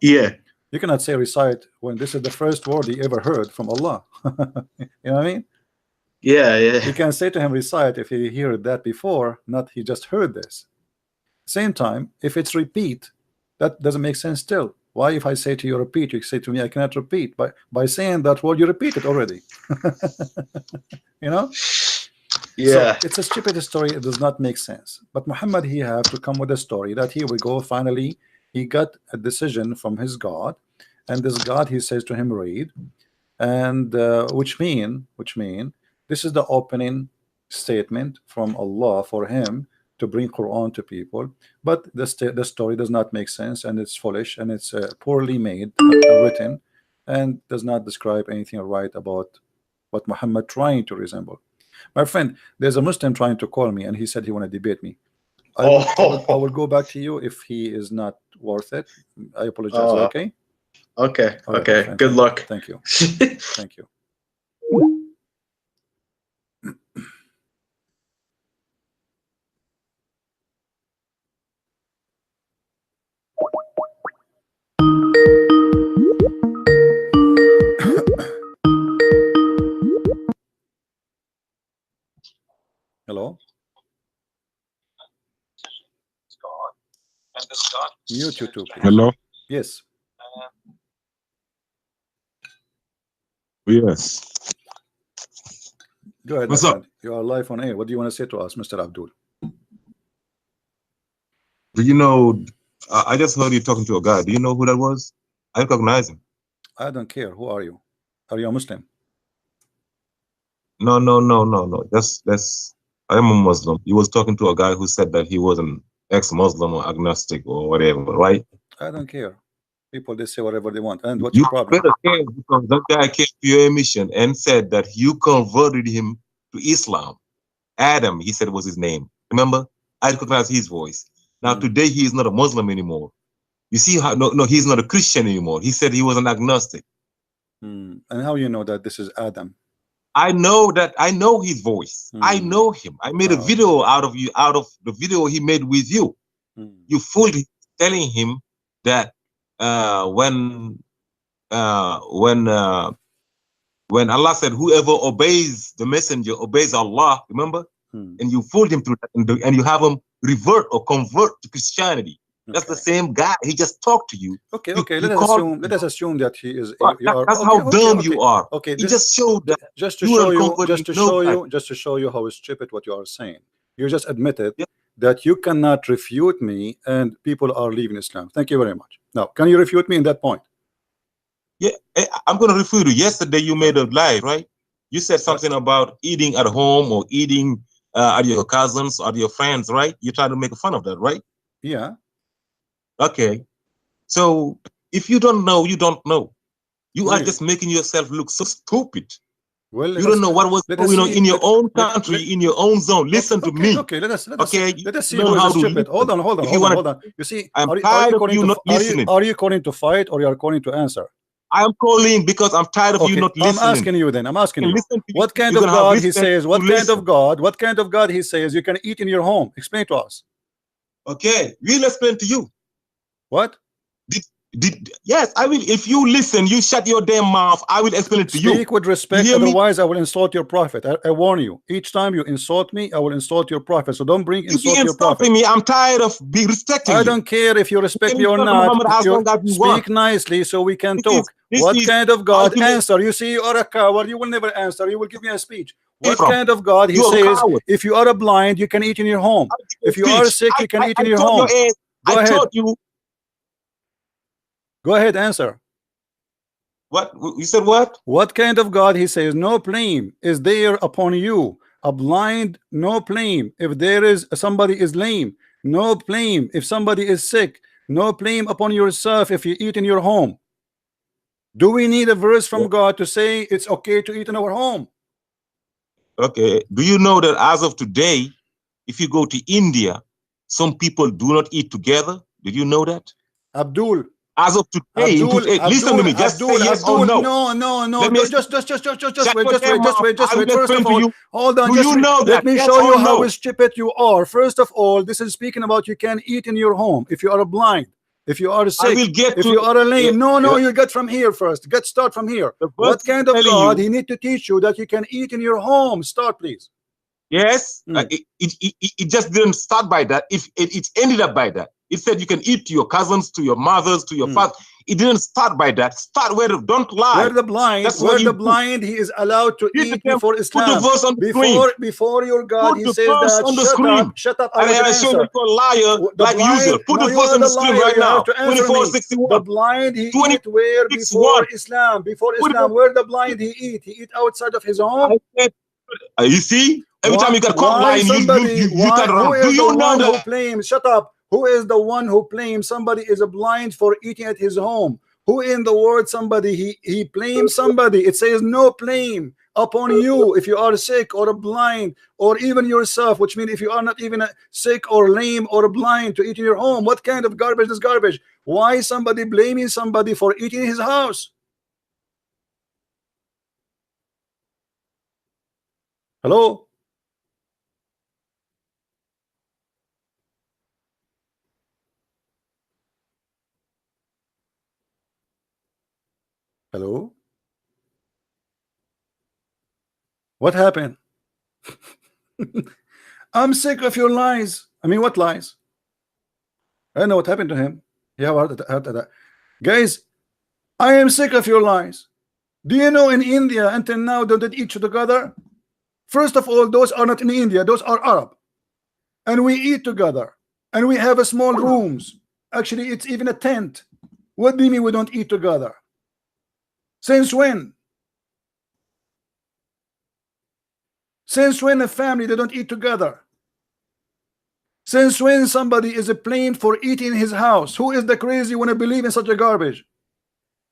Yeah. You cannot say recite when this is the first word he ever heard from Allah. You know what I mean? Yeah, yeah. You can say to him recite if he heard that before, not he just heard this. Same time, if it's repeat, that doesn't make sense still. Why if I say to you repeat, you say to me I cannot repeat? By saying that word you repeat it already. You know? Yeah. So it's a stupid story. It does not make sense. But Muhammad he have to come with a story that here we go, finally he got a decision from his God, and this God he says to him read, and which mean this is the opening statement from Allah for him to bring Quran to people. But the story does not make sense, and it's foolish, and it's poorly made, written, and does not describe anything right about what Muhammad trying to resemble. My friend, there's a Muslim trying to call me, and he said he want to debate me. I will go back to you if he is not worth it. I apologize. Okay. Okay. All right, okay. Good luck. Thank you. Thank you. Hello. Mute you too, please. Hello. Yes. Yes. Go ahead. What's my up? friend. You are live on air. What do you want to say to us, Mr. Abdul? Do you know? I just heard you talking to a guy. Do you know who that was? I recognize him. I don't care. Who are you? Are you a Muslim? No. That's. I am a Muslim. He was talking to a guy who said that he was an ex-Muslim or agnostic or whatever, right? I don't care. People they say whatever they want. And what's You your problem? better care, because that guy came to your emission and said that you converted him to Islam. Adam, he said was his name. Remember? I recognize his voice. Now today he is not a Muslim anymore. You see how? No, he's not a Christian anymore. He said he was an agnostic. And how you know that this is Adam? I know that. I know his voice. I know him. I made a video out of you, out of the video he made with you. You fooled him, telling him that when Allah said whoever obeys the messenger obeys Allah, remember? And you fooled him through that, and you have him revert or convert to Christianity. That's the same guy. He just talked to you. Okay. Let us assume that he is. That's how dumb you are. Okay. He just showed that. Just to show you how stupid what you are saying. You just admitted that you cannot refute me, and people are leaving Islam. Thank you very much. Now, can you refute me in that point? Yeah, I'm going to refute you. Yesterday you made a live, right? You said something about eating at home or eating at your cousins or your friends, right? You try to make fun of that, right? Yeah. Okay. So if you don't know, you don't know. You are just making yourself look so stupid. Well, you don't know what was going on in your own country, in your own zone. Listen to me. Okay, let us see learn who how is to stupid. Hold on. You see, I'm tired of you not listening. Are you calling to fight, or you are calling to answer? I am calling because I'm tired of you Okay, not I'm listening. asking you then. I'm asking you. Listen to you. What kind You're of gonna have God he respect says? to What kind listen. of God? What kind of God he says you can eat in your home? Explain to us. Okay, we'll explain to you. What? Yes, I will. If you listen, you shut your damn mouth. I will explain it to you. Speak with respect, hear me? otherwise I will insult your prophet. I warn you. Each time you insult me, I will insult your prophet. So don't bring You be insult to your prophet. insulting me. I'm tired of be respecting I you. don't care if you respect can me or insult not. Muhammad as You long as you speak want. nicely so we can This talk. is What kind of God? ultimate- Answer. You see, you are a coward. You will never answer. You will give me a speech. What from? kind of God? He You're a says, coward. if you are a blind, you can eat in your home. If you are sick, you can eat in your told home. Your ass, Go I ahead. told you. Go ahead, answer. What? You said what? What kind of God? He says, no blame is there upon you. A blind, no blame. If there is somebody is lame, no blame. If somebody is sick, no blame upon yourself if you eat in your home. Do we need a verse from God to say it's okay to eat in our home? Okay. Do you know that as of today, if you go to India, some people do not eat together? Did you know that? Abdul. As of today, listen to me. Just say yes or no. No. Let me Just wait. Will First of all, hold on. Do you know let that? me Yes show you or how no? stupid you are. First of all, this is speaking about you can eat in your home if you are blind, if you are sick, will get if to- you are a lame. Yeah, No, yeah. you get from here first. Start from here. The verse What kind of telling God you- he need to teach you that you can eat in your home? Start, please. Yes, it just didn't start by that. If it ended up by that, it said you can eat to your cousins, to your mothers, to your father. It didn't start by that. Start where don't lie. Where the blind, That's what you blind, he is allowed to Read the eat temple. before Put Islam. the verse on the screen. Before your God, Put he the says verse that on the screen. shut up, I And will I show answer. you you're a liar The like blind, usual. Put no, the you verse are on the the screen liar. right You now. have to answer me. 2461. The blind he 20, eat where 6, before 1. Islam? Before Put Islam, it- where the blind he eat outside of his home? I said, you see? Every time you got caught Why lying, you turn who around. is Do you the know one who that? claims? Shut up. Who is the one who claims somebody is blind for eating at his home? Who in the word somebody he blames somebody? It says no blame upon you if you are sick or blind or even yourself, which means if you are not even sick or lame or blind to eat in your home. What kind of garbage is garbage? Why somebody blaming somebody for eating in his house? Hello? Hello? What happened? I'm sick of your lies. I mean, what lies? I don't know what happened to him. Yeah, guys, I am sick of your lies. Do you know in India until now they don't eat together? First of all, those are not in India, those are Arab. And we eat together. And we have a small rooms. Actually, it's even a tent. What do you mean we don't eat together? Since when? Since when a family they don't eat together? Since when somebody is blamed for eating in his house? Who is the crazy one to believe in such a garbage?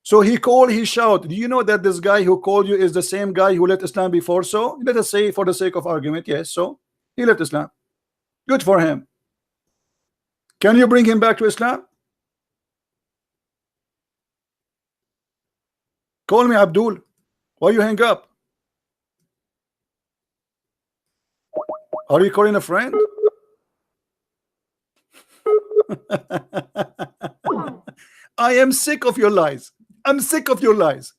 So he called, he shouted. Do you know that this guy who called you is the same guy who left Islam before? So let us say for the sake of argument, yes, so he left Islam. Good for him. Can you bring him back to Islam? Call me Abdul. Why you hang up? Are you calling a friend? I am sick of your lies. I'm sick of your lies.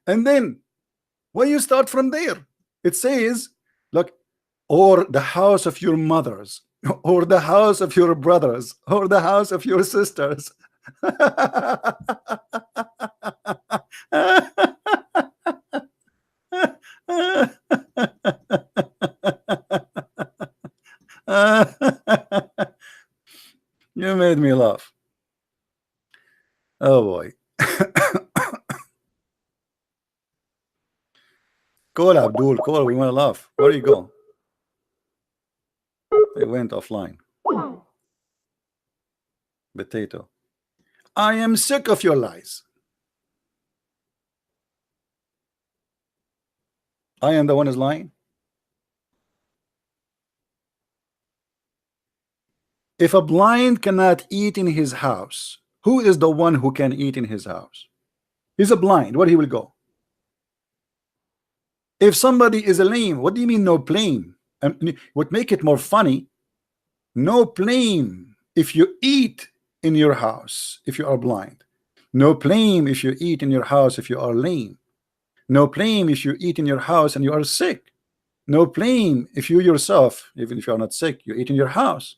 And then when you start from there, it says, look, or the house of your mothers, or the house of your brothers, or the house of your sisters. You made me laugh. Oh boy. Call Abdul, call. We want to laugh. Where you go? They went offline. Potato. I am sick of your lies. I am the one who's lying. If a blind cannot eat in his house, who is the one who can eat in his house? He's a blind. Where he will go? If somebody is a lame, what do you mean no blame? And what make it more funny, no blame if you eat in your house if you are blind. No blame if you eat in your house if you are lame. No blame if you eat in your house and you are sick. No blame if you yourself, even if you are not sick, you eat in your house.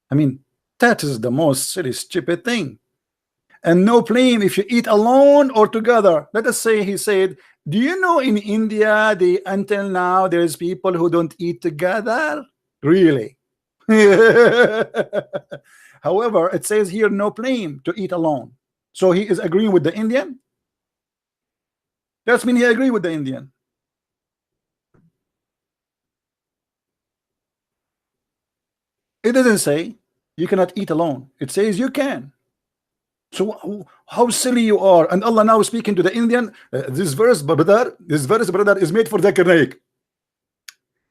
I mean, that is the most silly, stupid thing. And no blame if you eat alone or together. Let us say he said, do you know in India, until now, there's people who don't eat together? Really? However, it says here, no blame to eat alone. So he is agreeing with the Indian? That's mean he agree with the Indian. It doesn't say you cannot eat alone. It says you can. So how silly you are. And Allah now speaking to the Indian, this verse, brother, is made for Zakir Naik.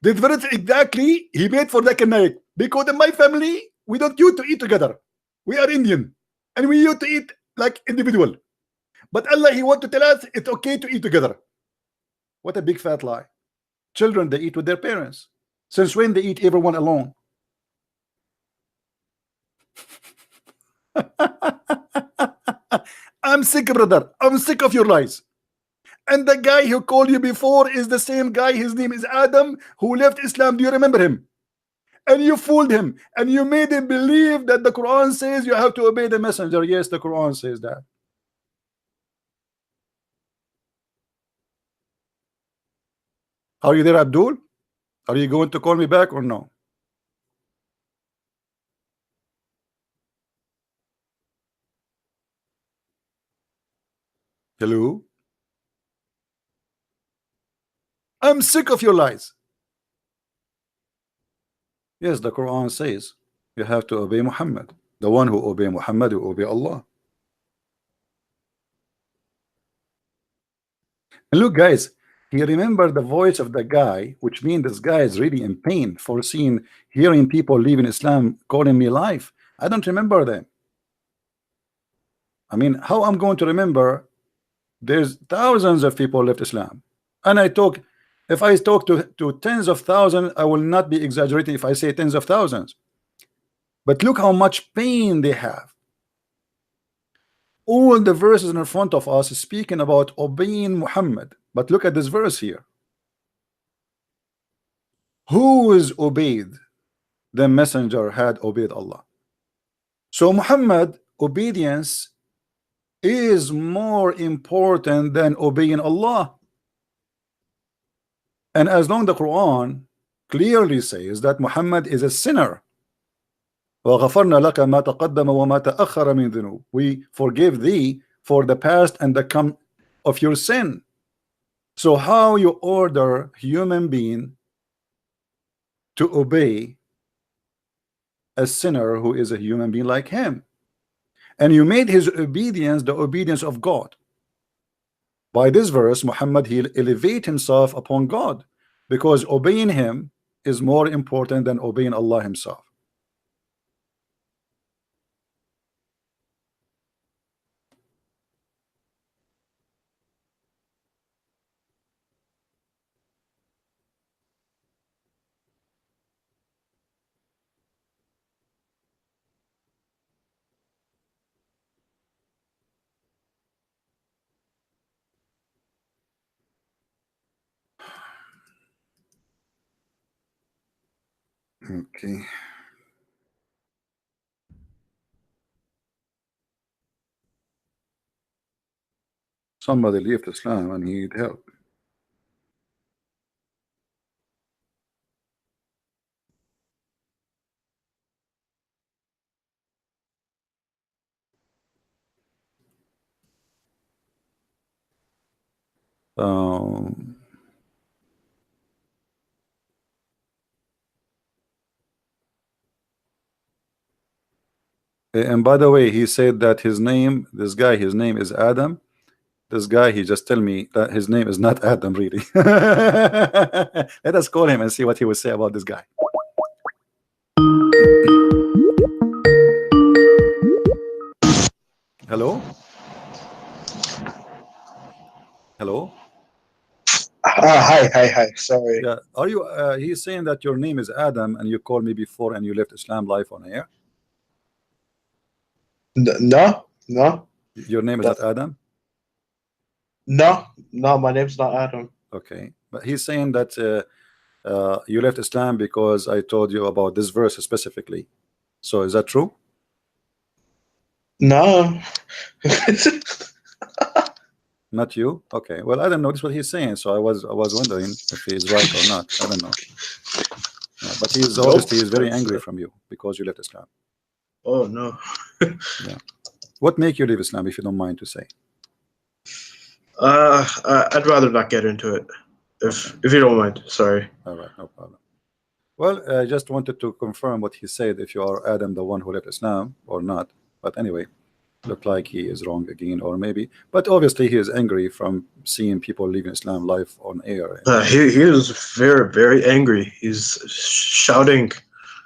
This verse exactly he made for Zakir Naik. Because in my family, we don't used to eat together. We are Indian. And we used to eat like individual. But Allah, he want to tell us it's okay to eat together. What a big fat lie. Children, they eat with their parents. Since when they eat everyone alone? I'm sick, brother. I'm sick of your lies. And the guy who called you before is the same guy. His name is Adam, who left Islam. Do you remember him? And you fooled him. And you made him believe that the Quran says you have to obey the messenger. Yes, the Quran says that. Are you there, Abdul? Are you going to call me back or no? Hello? I'm sick of your lies. Yes, the Quran says you have to obey Muhammad. The one who obey Muhammad will obey Allah. And look, guys, he remembered the voice of the guy, which means this guy is really in pain for hearing people leaving Islam, calling me life. I don't remember them. I mean, how I'm going to remember? There's thousands of people left Islam, and if I talk to tens of thousands, I will not be exaggerating if I say tens of thousands. But look how much pain they have. All the verses in front of us is speaking about obeying Muhammad. But look at this verse here. Who is obeyed? The messenger had obeyed Allah. So Muhammad, obedience is more important than obeying Allah. And as long as the Quran clearly says that Muhammad is a sinner, وَغَفَرْنَا لَكَ مَا تَقَدَّمَ وَمَا تَأَخَّرَ مِنْ ذُنُوبٍ, we forgive thee for the past and the come of your sin. So how you order human being to obey a sinner who is a human being like him? And you made his obedience the obedience of God. By this verse, Muhammad, he'll elevate himself upon God, because obeying him is more important than obeying Allah himself. Okay. Somebody left Islam and he need help. And by the way, he said that his name, this guy, his name is Adam. This guy, he just tell me that his name is not Adam, really. Let us call him and see what he will say about this guy. Hello? Hi. Sorry. Yeah. Are you? He's saying that your name is Adam, and you called me before, and you left Islam live on air. No. Your name is not Adam. No. My name's not Adam. Okay, but he's saying that you left Islam because I told you about this verse specifically. So is that true? No. Not you? Okay. Well, I don't know. This is what he's saying. So I was wondering if he is right or not. I don't know. Yeah, but he's obviously he's very angry from you because you left Islam. Oh no. Yeah. What make you leave Islam, if you don't mind to say? I'd rather not get into it, if you don't mind. Sorry. All right, no problem. Well, I just wanted to confirm what he said, if you are Adam, the one who left Islam, or not. But anyway, look like he is wrong again, or maybe. But obviously, he is angry from seeing people leaving Islam live on air. He is very angry. He's shouting.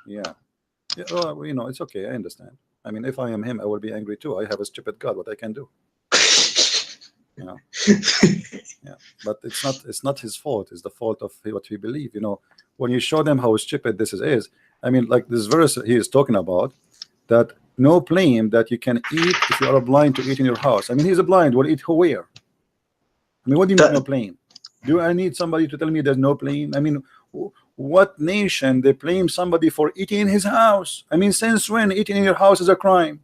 Yeah. Well, you know, it's okay. I understand. I mean, if I am him, I will be angry too. I have a stupid God. What I can do? You know. Yeah. But it's not his fault. It's the fault of what we believe. You know, when you show them how stupid this is, I mean, like this verse he is talking about, that no plane that you can eat if you are blind to eat in your house. I mean, he's a blind. Will eat where? I mean, what do you mean no plane? Do I need somebody to tell me there's no plane? I mean, what nation they blame somebody for eating in his house? I mean, since when eating in your house is a crime?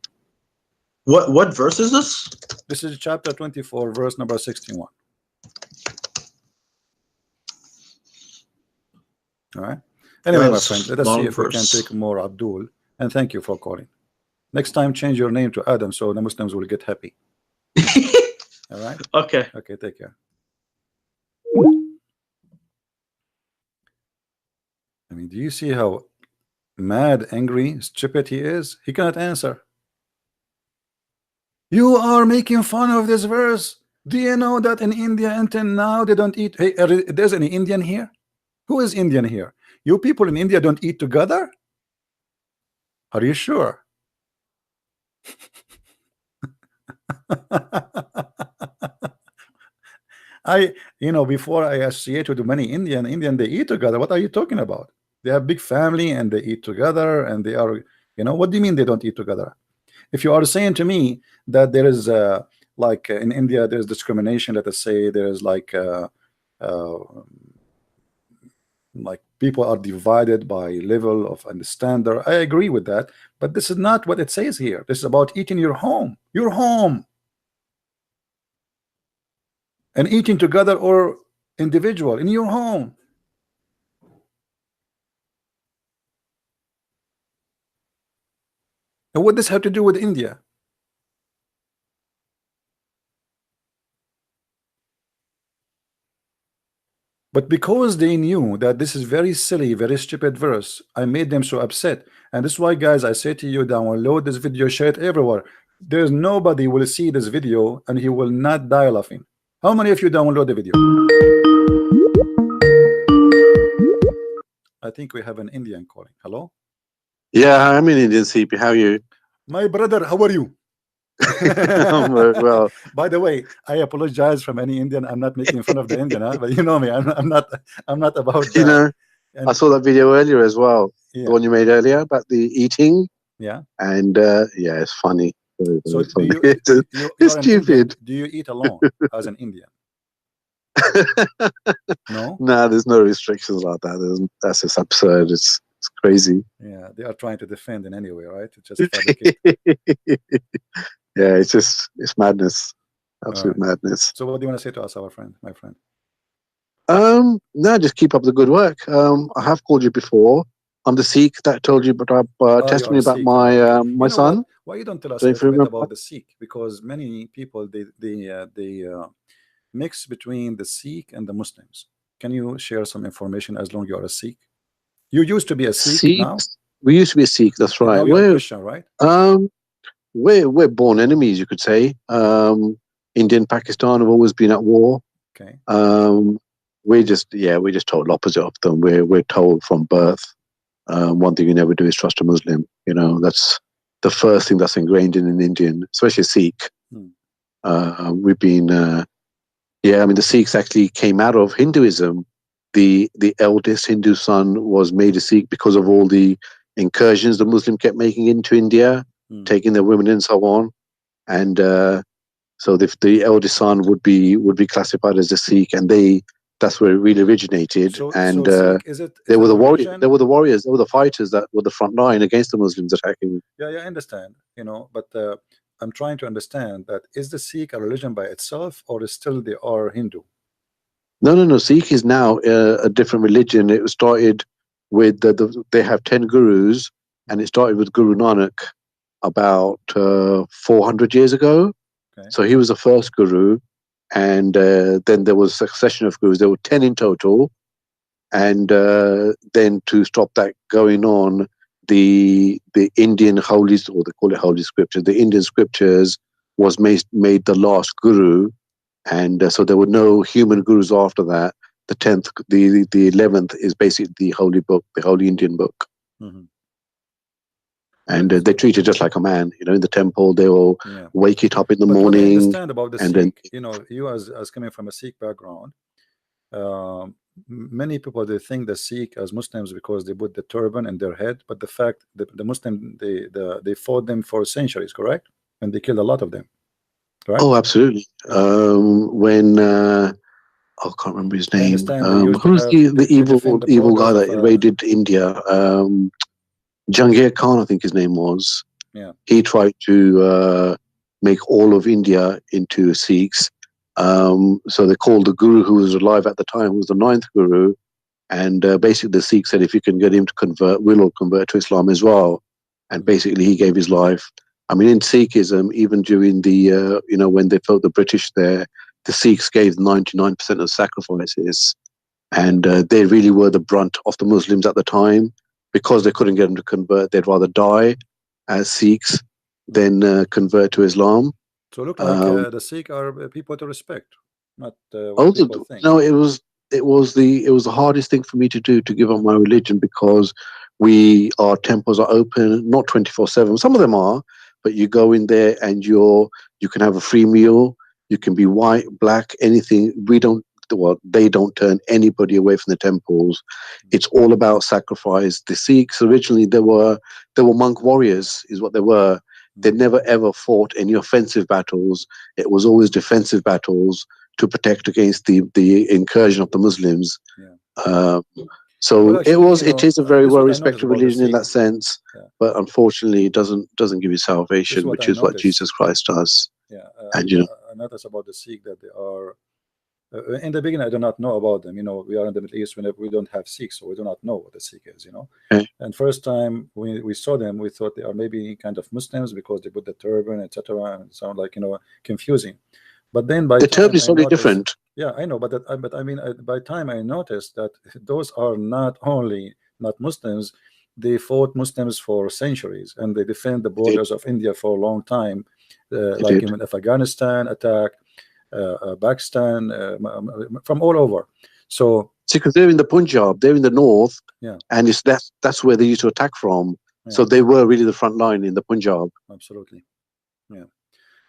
What verse is this? This is chapter 24, verse number 61. All right. Anyway, my friend, let us see if we can take more Abdul. And thank you for calling. Next time, change your name to Adam so the Muslims will get happy. All right. Okay. Okay. Take care. I mean, do you see how mad, angry, stupid he is? He cannot answer. You are making fun of this verse. Do you know that in India until now they don't eat? Hey, there's any Indian here? Who is Indian here? You people in India don't eat together? Are you sure? Before I associate with many Indian, they eat together. What are you talking about? They have big family and they eat together, and they are, what do you mean they don't eat together? If you are saying to me that there is like in India there's discrimination, let us say there's like people are divided by level of understanding, I agree with that, but this is not what it says here. This is about eating your home and eating together or individual in your home. And what does this have to do with India? But because they knew that this is very silly, very stupid verse, I made them so upset. And this is why, guys, I say to you, download this video, share it everywhere. There's nobody will see this video and he will not die laughing. How many of you download the video? I think we have an Indian calling. Hello? Yeah, I'm in Indian, CP. How are you? My brother, how are you? I'm very well. By the way, I apologize from any Indian. I'm not making fun of the Indian, but you know me. I'm not about that. You know, and I saw that video earlier as well. Yeah. The one you made earlier about the eating. Yeah. And yeah, it's funny. Very, So funny. you're It's stupid. Indian. Do you eat alone as an Indian? No. No, there's no restrictions like that. That's just absurd. It's crazy. Yeah, they are trying to defend in any way, right? It's just fabricate. Yeah, it's madness. Absolute madness. So what do you want to say to us, my friend? No, just keep up the good work. I have called you before. I'm the Sikh that told you testimony about my my son. Why you don't tell us So a if you little bit remember- about the Sikh? Because many people they mix between the Sikh and the Muslims. Can you share some information as long as you are a Sikh? You used to be a Sikh now? We used to be a Sikh. That's right. Now you're a Christian, right? We're born enemies, you could say. India and Pakistan have always been at war. Okay. We're just total opposite of them. We're told from birth, one thing you never do is trust a Muslim. That's the first thing that's ingrained in an Indian, especially a Sikh. We've been, Yeah, I mean, the Sikhs actually came out of Hinduism. The eldest Hindu son was made a Sikh because of all the incursions the Muslim kept making into India, taking their women and so on. And so the eldest son would be classified as a Sikh, and that's where it really originated. So And Sikh, they were the religion? They were the warriors. They were the fighters that were the front line against the Muslims attacking. Yeah, I understand. You know, but I'm trying to understand that is the Sikh a religion by itself, or is still they are Hindu? No. Sikh is now a different religion. It was started with they have 10 gurus, and it started with Guru Nanak about 400 years ago. Okay. So he was the first guru, and then there was a succession of gurus. There were 10 in total, and then to stop that going on, the Indian holy, or they call it holy scriptures, the Indian scriptures was made the last guru. And so there were no human gurus after that. The 10th, the 11th is basically the holy book, the holy Indian book. And they treat it just like a man. You know, in the temple, they will wake it up in the morning. What I understand about the and Sikh, then, you know, you as coming from a Sikh background, many people, they think the Sikh as Muslims because they put the turban in their head, but the fact that the Muslim, they fought them for centuries, correct? And they killed a lot of them. Right? Oh, absolutely. When I can't remember his name. Who's the evil guy that invaded India? Jahangir Khan, I think his name was. Yeah. He tried to make all of India into Sikhs. So they called the guru who was alive at the time, who was the 9th guru, and basically the Sikhs said, if you can get him to convert, we'll all convert to Islam as well. And basically he gave his life. I mean, in Sikhism, even during the, when they fought the British there, the Sikhs gave 99% of sacrifices. And they really were the brunt of the Muslims at the time. Because they couldn't get them to convert, they'd rather die as Sikhs than convert to Islam. So look like the Sikh are people to respect, not what people think. No, it was the hardest thing for me to do, to give up my religion, because our temples are open, not 24/7. Some of them are, but you go in there and you can have a free meal. You can be white, black, anything. They don't turn anybody away from the temples. It's all about sacrifice. The Sikhs originally, they were monk warriors, is what they were. They never ever fought any offensive battles. It was always defensive battles to protect against the incursion of the Muslims. So it is a very well respected religion in that sense, but unfortunately it doesn't give you salvation, which is what Jesus Christ does. And I noticed about the Sikh that they are in the beginning I do not know about them. We are in the Middle East, whenever we don't have Sikhs, so we do not know what the Sikh is. And first time we saw them, we thought they are maybe kind of Muslims because they put the turban, etc., and it sound like confusing. But then by the turban is totally different. Yeah, I know, but I mean, by time I noticed that those are not only not Muslims, they fought Muslims for centuries, and they defend the borders of India for a long time, like in Afghanistan attack, Pakistan, from all over. So because they're in the Punjab, they're in the north, and that's where they used to attack from. So they were really the front line in the Punjab. Absolutely, yeah.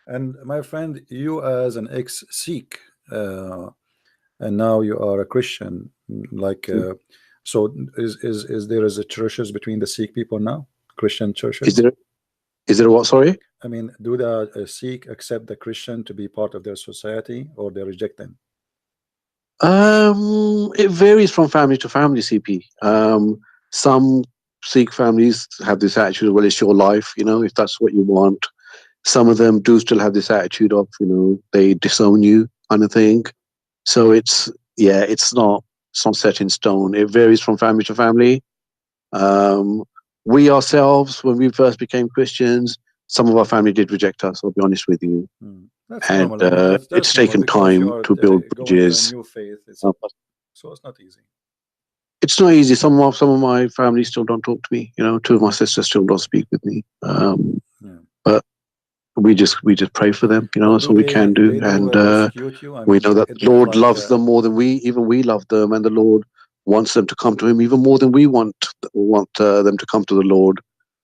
And my friend, you as an ex-Sikh, and now you are a Christian, like so is there a churches between the Sikh people now, Christian churches? Is there what? Sorry, I mean, do the Sikh accept the Christian to be part of their society, or they reject them? It varies from family to family, CP. Some Sikh families have this attitude, well, it's your life, if that's what you want. Some of them do still have this attitude of, they disown you kind of thing. So it's not set in stone. It varies from family to family. We ourselves, when we first became Christians, some of our family did reject us, I'll be honest with you. And it's taken time to build bridges. New faith, so it's not easy. It's not easy. Some of my family still don't talk to me. 2 of my sisters still don't speak with me. But we just pray for them. That's all we can do. And we know that the Lord loves them more than we love them, and the Lord wants them to come to Him even more than we want them to come to the Lord.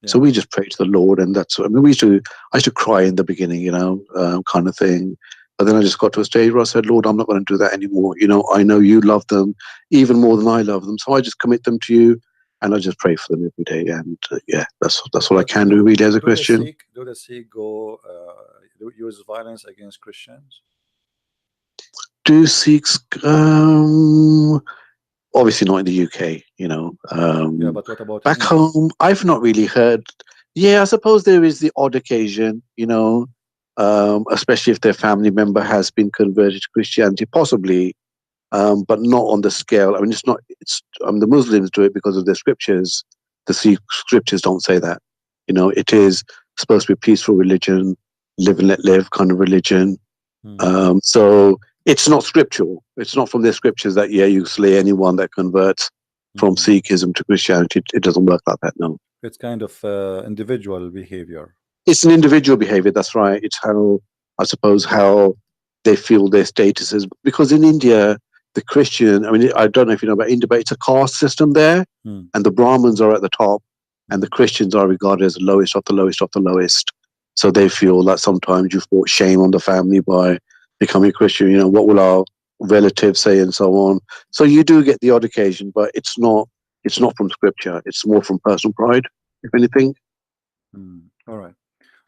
So we just pray to the Lord, and that's. I mean, I used to cry in the beginning, kind of thing. But then I just got to a stage where I said, Lord, I'm not going to do that anymore. You know, I know you love them even more than I love them. So I just commit them to you, and I just pray for them every day. And yeah, that's what I can do really as a Christian. Do the Sikh go use violence against Christians? Do Sikhs, obviously not in the UK, you know. Yeah, but what about Back in home, I've not really heard. Yeah, I suppose there is the odd occasion, you know, especially if their family member has been converted to Christianity, possibly, but not on the scale. I mean, it's not. It's the Muslims do it because of their scriptures. The Sikh scriptures don't say that. You know, it is supposed to be a peaceful religion, live and let live kind of religion. So it's not scriptural. It's not from their scriptures that you slay anyone that converts from Sikhism to Christianity. It doesn't work like that. No, it's kind of individual behavior. It's an individual behavior. That's right. It's how, I suppose, how they feel their status is. Because in India, the Christian, I mean, I don't know if you know about India, but it's a caste system there, and the Brahmins are at the top, and the Christians are regarded as the lowest of the lowest of the lowest. So they feel that sometimes you've brought shame on the family by becoming a Christian. You know, what will our relatives say, and so on. So you do get the odd occasion, but it's not from scripture. It's more from personal pride, if anything. All right.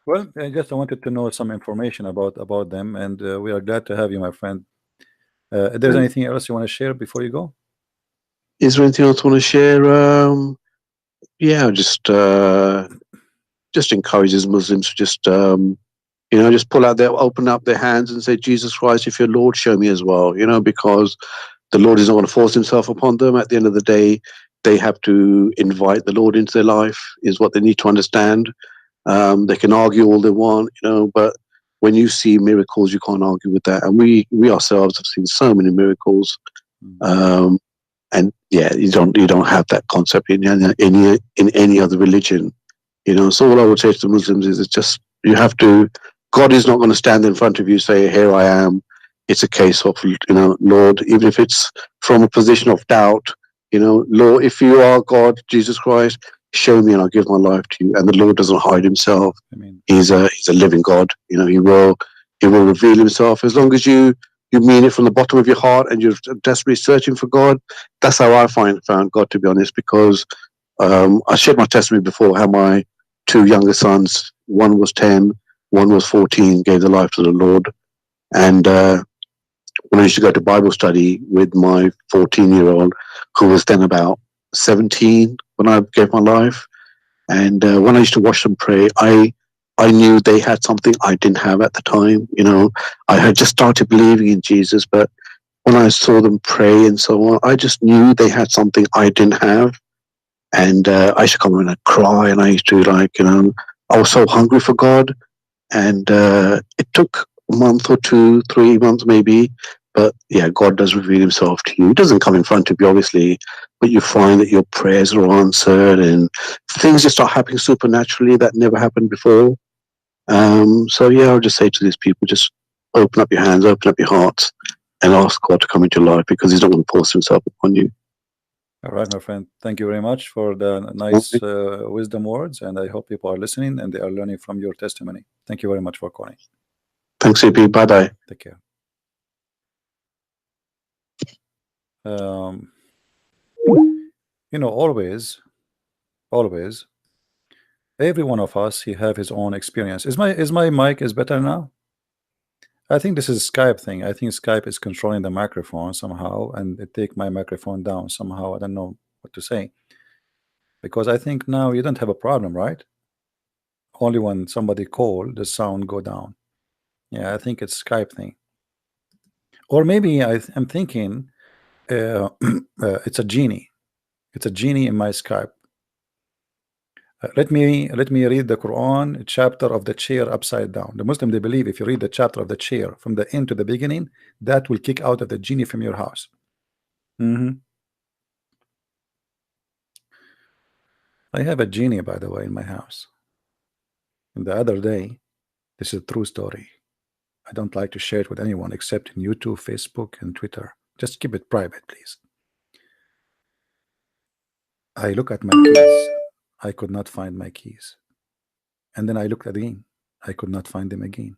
Well, I wanted to know some information about them, and we are glad to have you, my friend. If there's anything else you want to share before you go? Is there anything else I want to share? Yeah, just encourages Muslims to just just pull out open up their hands and say, Jesus Christ, if you're Lord, show me as well. You know, because the Lord is not going to force himself upon them. At the end of the day, they have to invite the Lord into their life, is what they need to understand. They can argue all they want, you know, but when you see miracles, you can't argue with that. And we ourselves have seen so many miracles. And yeah, you don't have that concept in any other religion, you know. So all I would say to the Muslims is, it's just, you have to. God is not going to stand in front of you, say, "Here I am." It's a case of, you know, Lord, even if it's from a position of doubt, you know, Lord, if you are God, Jesus Christ, show me and I'll give my life to you. And the Lord doesn't hide himself. He's a living God. You know, he will reveal himself as long as you mean it from the bottom of your heart and you're desperately searching for God. That's how I found God, to be honest, because I shared my testimony before how my two younger sons, one was 10, one was 14, gave their life to the Lord. And when I used to go to Bible study with my 14-year-old, who was then about 17 when I gave my life, and when I used to watch them pray, I knew they had something I didn't have at the time. You know, I had just started believing in Jesus, but when I saw them pray and so on, I just knew they had something I didn't have. And I used to come in and cry, and I used to, like, you know, I was so hungry for God. And it took a month or 2, 3 months maybe, but yeah, God does reveal himself to you. He doesn't come in front of you, obviously, but you find that your prayers are answered and things just start happening supernaturally that never happened before. So yeah, I'll just say to these people, just open up your hands, open up your hearts, and ask God to come into your life, because he's not going to force himself upon you. All right, my friend. Thank you very much for the nice wisdom words, and I hope people are listening and they are learning from your testimony. Thank you very much for calling. Thanks, AP. Bye-bye. Take care. You know, always, every one of us, he have his own experience. Is my mic is better now? I think this is Skype thing. I think Skype is controlling the microphone somehow, and it take my microphone down somehow. I don't know what to say, because I think now you don't have a problem, right? Only when somebody call, the sound go down. Yeah, I think it's Skype thing, or maybe I'm thinking it's a genie. It's a genie in my Skype. Let me read the Quran chapter of the chair upside down. The Muslim, they believe if you read the chapter of the chair from the end to the beginning, that will kick out of the genie from your house. I have a genie, by the way, in my house. And the other day, this is a true story. I don't like to share it with anyone except in YouTube, Facebook, and Twitter. Just keep it private, please. I look at my keys. I could not find my keys. And then I looked again. I could not find them again.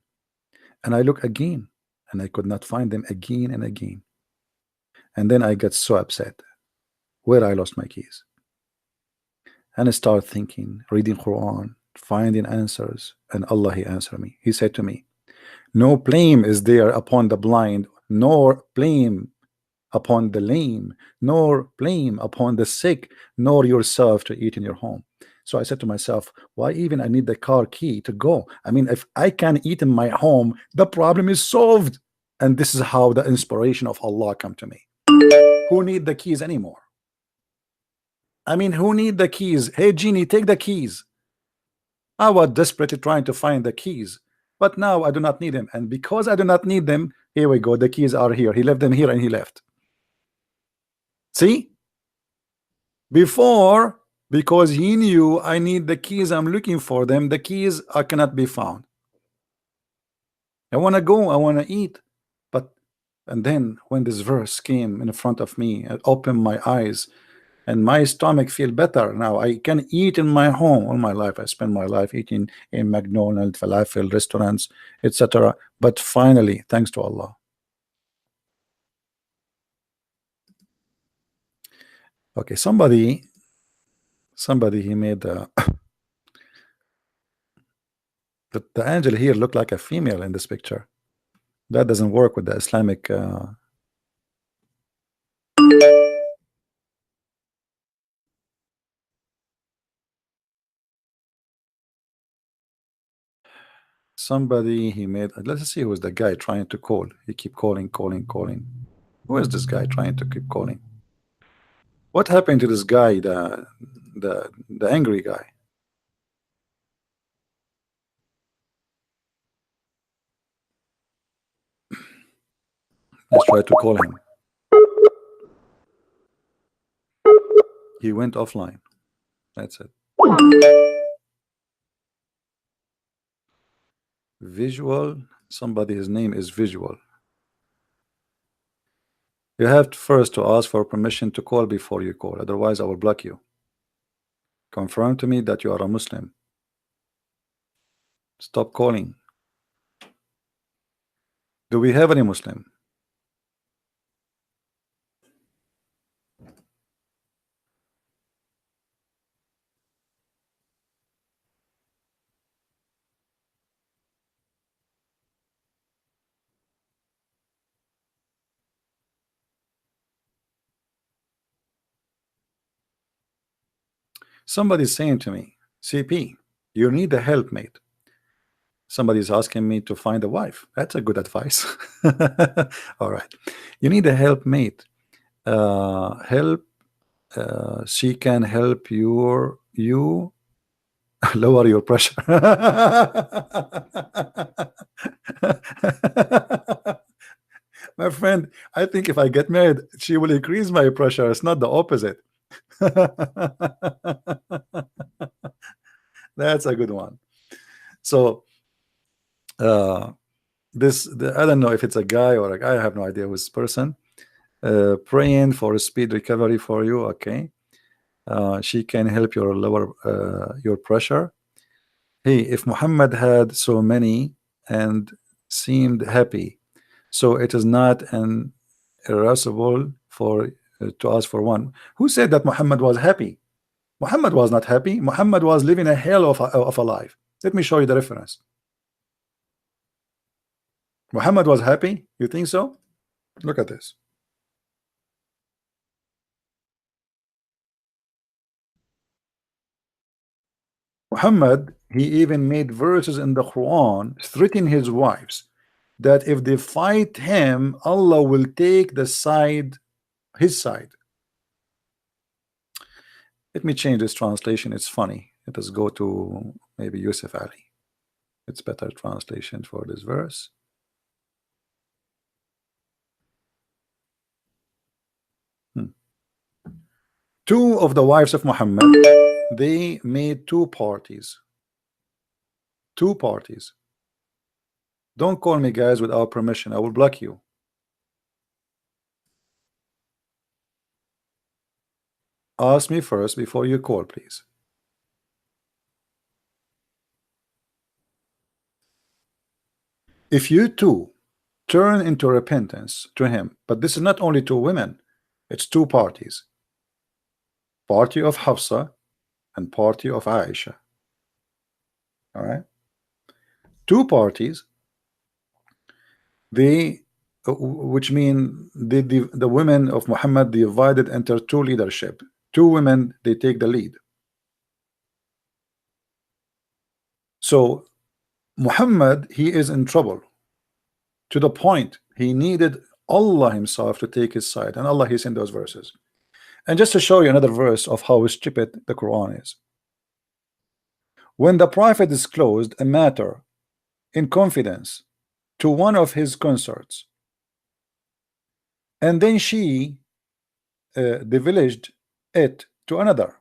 And I look again. and I could not find them again and again. And then I got so upset where I lost my keys. And I started thinking, reading Quran, finding answers, and Allah, He answered me. He said to me, no blame is there upon the blind, nor blame upon the lame, nor blame upon the sick, nor yourself to eat in your home. So I said to myself, why even I need the car key to go? I mean, if I can eat in my home, the problem is solved. And this is how the inspiration of Allah come to me. Who need the keys anymore? I mean, who need the keys? Hey, genie, take the keys. I was desperately trying to find the keys, but now I do not need them. And because I do not need them, here we go. The keys are here. He left them here and he left. See? Before, because he knew I need the keys, I'm looking for them. The keys cannot be found. I want to go. I want to eat. And then when this verse came in front of me, it opened my eyes. And my stomach feel better now. I can eat in my home. All my life I spent my life eating in McDonald's, falafel restaurants, etc. But finally, thanks to Allah. Okay, somebody he made the angel here look like a female in this picture. That doesn't work with the Islamic somebody he made. Let's see who's the guy trying to call. He keep calling. Who is this guy trying to keep calling? What happened to this guy, the angry guy? Let's try to call him. He went offline. That's it. Visual. Somebody, his name is Visual. You have first to ask for permission to call before you call. Otherwise, I will block you. Confirm to me that you are a Muslim. Stop calling. Do we have any Muslim? Somebody's saying to me, CP, you need a helpmate. Somebody's asking me to find a wife. That's a good advice. All right. You need a helpmate. She can help you lower your pressure. My friend, I think if I get married, she will increase my pressure. It's not the opposite. That's a good one. So I don't know if it's a guy or a guy. I have no idea who's person. Praying for a speed recovery for you. Okay. She can help your lower your pressure. Hey, if Muhammad had so many and seemed happy, so it is not an irascible for to ask for one. Who said that Muhammad was happy? Muhammad was not happy. Muhammad was living a hell of a life. Let me show you the reference. Muhammad was happy? You think so? Look at this. Muhammad, he even made verses in the Quran threatening his wives that if they fight him, Allah will take the side, his side. Let me change this translation. It's funny. Let us go to maybe Yusuf Ali. It's better translation for this verse. Two of the wives of Muhammad, they made two parties. Two parties. Don't call me, guys, without permission. I will block you. Ask me first before you call, please. If you two turn into repentance to him. But this is not only two women, it's two parties. Party of Hafsa and party of Aisha. All right, two parties. Which mean the women of Muhammad divided into two leadership. Two women, they take the lead. So Muhammad, he is in trouble to the point he needed Allah himself to take his side, and Allah, he's in those verses. And just to show you another verse of how stupid the Quran is, when the Prophet disclosed a matter in confidence to one of his consorts, and then she divulged it to another,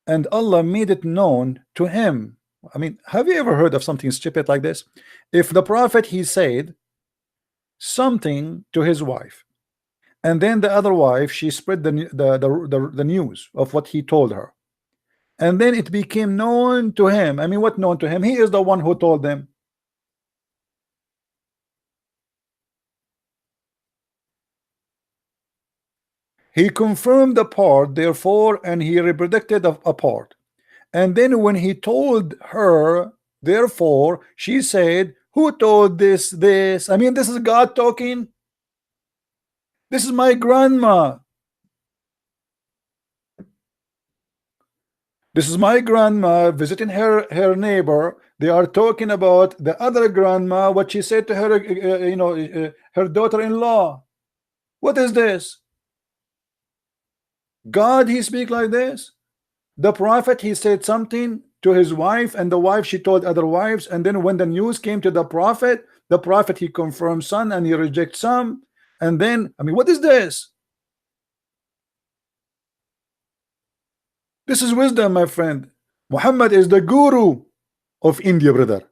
and Allah made it known to him. I mean, have you ever heard of something stupid like this? If the Prophet, he said something to his wife, and then the other wife, she spread the news of what he told her, and then it became known to him. I mean, what known to him? He is the one who told them. He confirmed the part, therefore, and he reproduced a part. And then when he told her, therefore, she said, who told this? I mean, this is God talking. This is my grandma. This is my grandma visiting her neighbor. They are talking about the other grandma, what she said to her, her daughter-in-law. What is this? God, he speak like this? The Prophet, he said something to his wife, and the wife, she told other wives, and then when the news came to the Prophet, he confirmed some and he rejects some. And then, I mean, what is this? This is wisdom, my friend. Muhammad is the guru of India, brother.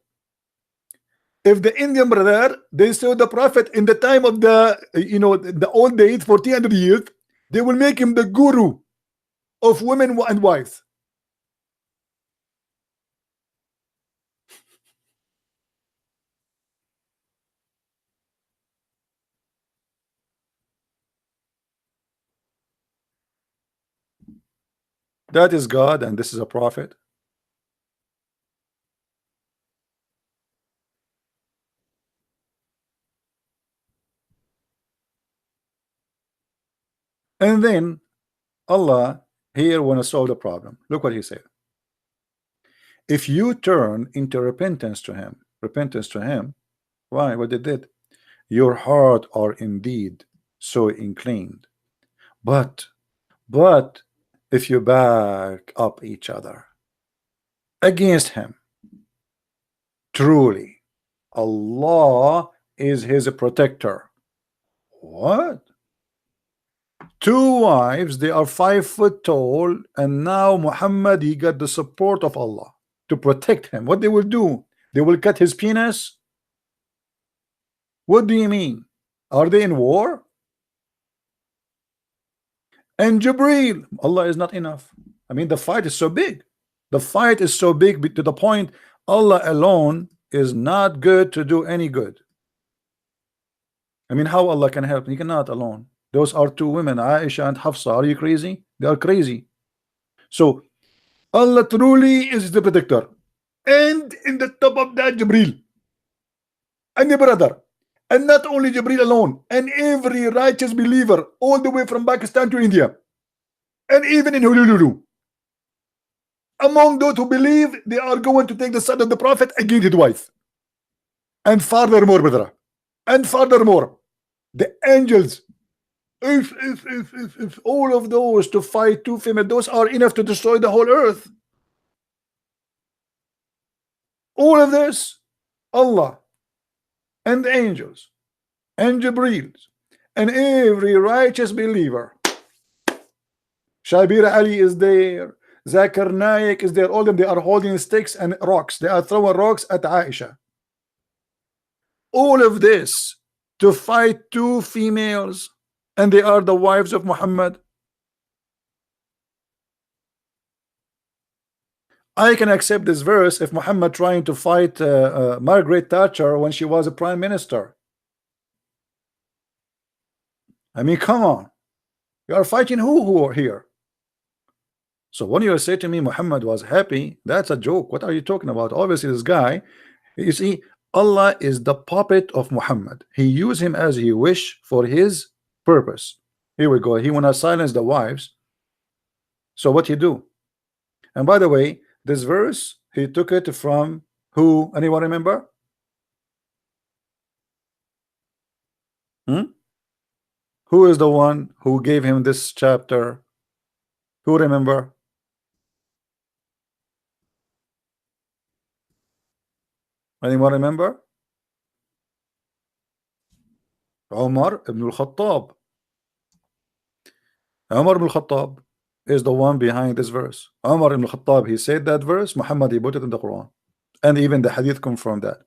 If the Indian brother, they saw the Prophet in the time of the old days, 1400 years, they will make him the guru of women and wives. That is God, and this is a prophet. And then Allah here want to solve the problem. Look what he said. If you turn into repentance to him, why? What they did? Your heart are indeed so inclined. But if you back up each other against him, truly Allah is his protector. What? Two wives, they are 5 foot tall, and now Muhammad, he got the support of Allah to protect him. What they will do? They will cut his penis? What do you mean? Are they in war? And Jibreel, Allah is not enough. I mean, the fight is so big. The fight is so big to the point Allah alone is not good to do any good. I mean, how Allah can help? He cannot alone. Those are two women, Aisha and Hafsa. Are you crazy? They are crazy. So Allah truly is the protector. And in the top of that, Jibreel and the brother. And not only Jibreel alone, and every righteous believer all the way from Pakistan to India, and even in Honolulu, among those who believe, they are going to take the side of the Prophet against his wife. And furthermore, brother, and furthermore, the angels, if all of those to fight two females, those are enough to destroy the whole earth. All of this, Allah and the angels and Jibreel and every righteous believer. Shabir Ali is there, Zakir Naik is there, all of them, they are holding sticks and rocks. They are throwing rocks at Aisha. All of this to fight two females, and they are the wives of Muhammad. I can accept this verse if Muhammad trying to fight Margaret Thatcher when she was a prime minister. I mean, come on. You are fighting who are here? So when you say to me Muhammad was happy, that's a joke. What are you talking about? Obviously, this guy, you see, Allah is the puppet of Muhammad. He used him as he wish for his purpose. Here we go. He wanna silence the wives. So what he do? And by the way, this verse, he took it from who? Anyone remember? Who is the one who gave him this chapter? Who remember? Anyone remember? Umar ibn al-Khattab. Umar ibn al-Khattab is the one behind this verse. Umar ibn al-Khattab, he said that verse. Muhammad, he put it in the Quran, and even the hadith confirmed that.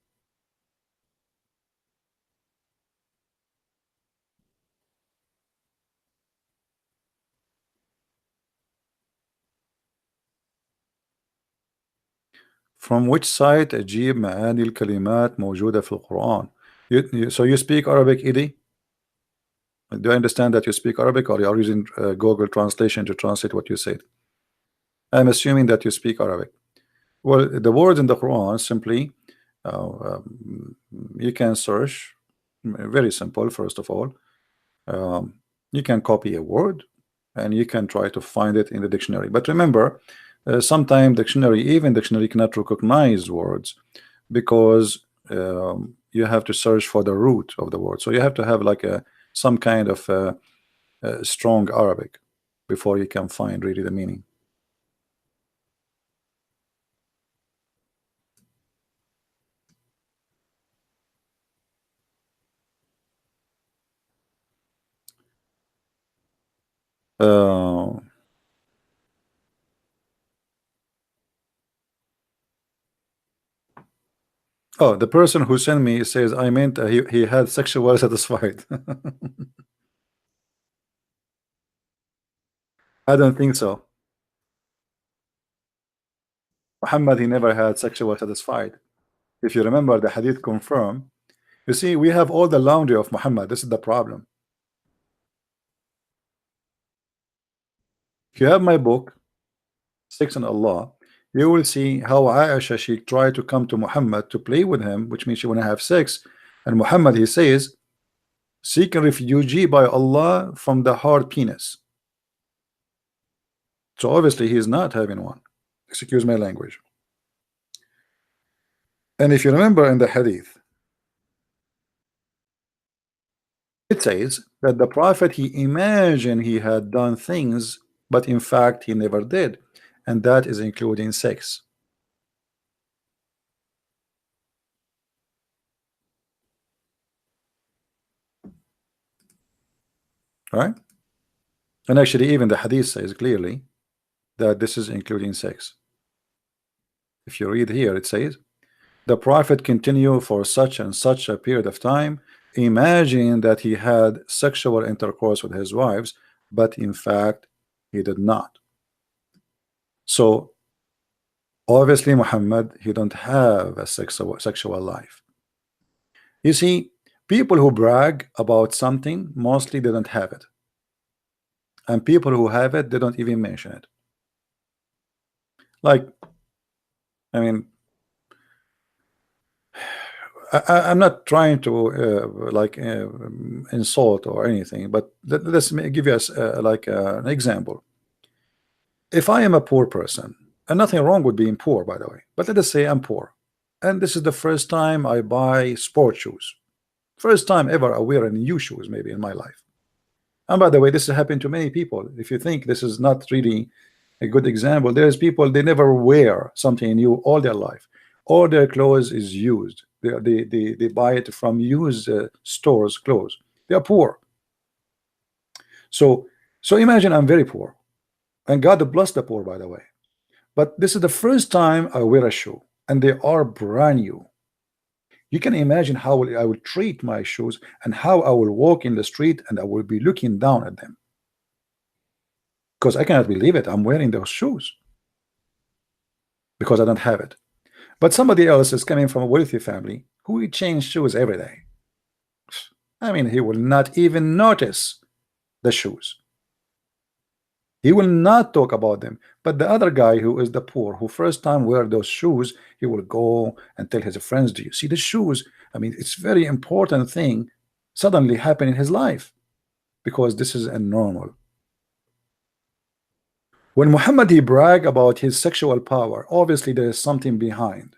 From which site أجيب معاني الكلمات موجودة في القرآن? So you speak Arabic, Edie? Do I understand that you speak Arabic, or you are using Google Translation to translate what you said? I'm assuming that you speak Arabic. Well, the words in the Quran simply you can search. Very simple. First of all, you can copy a word and you can try to find it in the dictionary. But remember, sometimes even dictionary cannot recognize words, because you have to search for the root of the word. So you have to have like some kind of strong Arabic before you can find really the meaning. Oh, the person who sent me says I meant he had sexual satisfied. I don't think so. Muhammad, he never had sexual satisfied. If you remember, the hadith confirm. You see, we have all the laundry of Muhammad. This is the problem. If you have my book, Sex and Allah, you will see how Aisha, she tried to come to Muhammad to play with him, which means she want to have sex. And Muhammad, he says, seek a refugee by Allah from the hard penis. So obviously he is not having one. Excuse my language. And if you remember in the hadith, it says that the Prophet, he imagined he had done things, but in fact he never did, and that is including sex. Right? And actually even the hadith says clearly that this is including sex. If you read here, it says the Prophet continued for such and such a period of time, imagining that he had sexual intercourse with his wives, but in fact he did not. So obviously Muhammad, he don't have a sexual life. You see, people who brag about something, mostly they don't have it, and people who have it, they don't even mention it. Like, I mean, I'm not trying to insult or anything, but let's give you an example. If I am a poor person, and nothing wrong with being poor, by the way, but let us say I'm poor, and this is the first time I buy sport shoes, first time ever I wear new shoes maybe in my life. And by the way, this has happened to many people. If you think this is not really a good example, there's people, they never wear something new all their life. All their clothes is used. They buy it from used stores clothes. They are poor. So imagine I'm very poor, and God bless the poor, by the way, but this is the first time I wear a shoe and they are brand new. You can imagine how I will treat my shoes and how I will walk in the street and I will be looking down at them, because I cannot believe it. I'm wearing those shoes because I don't have it. But somebody else is coming from a wealthy family who will change shoes every day. I mean, he will not even notice the shoes. He will not talk about them. But the other guy who is the poor, who first time wear those shoes, he will go and tell his friends, do you see the shoes? I mean, it's very important thing suddenly happen in his life, because this is a normal. When Muhammad he brag about his sexual power, obviously there is something behind.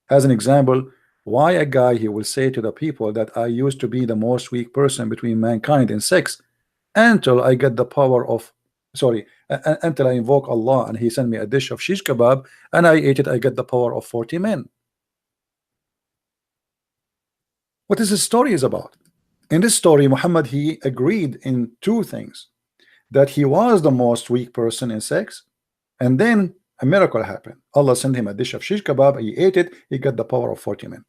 As an example, why a guy he will say to the people that I used to be the most weak person between mankind in sex until I get the power of, sorry, until I invoke Allah and he sent me a dish of shish kebab and I ate it, I get the power of 40 men. What is this story is about? In this story, Muhammad he agreed in two things: that he was the most weak person in sex, and then a miracle happened. Allah sent him a dish of shish kebab, he ate it, he got the power of 40 men.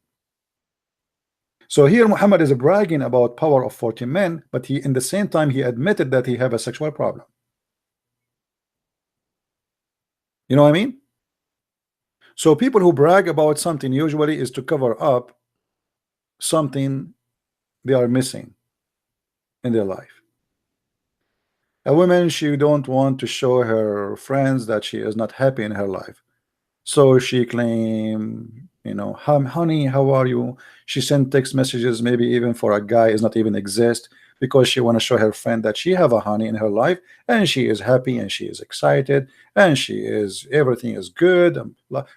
So here Muhammad is bragging about power of 40 men, but he in the same time he admitted that he have a sexual problem. You know what I mean? So people who brag about something usually is to cover up something they are missing in their life. A woman, she don't want to show her friends that she is not happy in her life, so she claim, you know, honey, how are you? She sent text messages, maybe even for a guy is not even exist, because she want to show her friend that she have a honey in her life and she is happy and she is excited and she is, everything is good,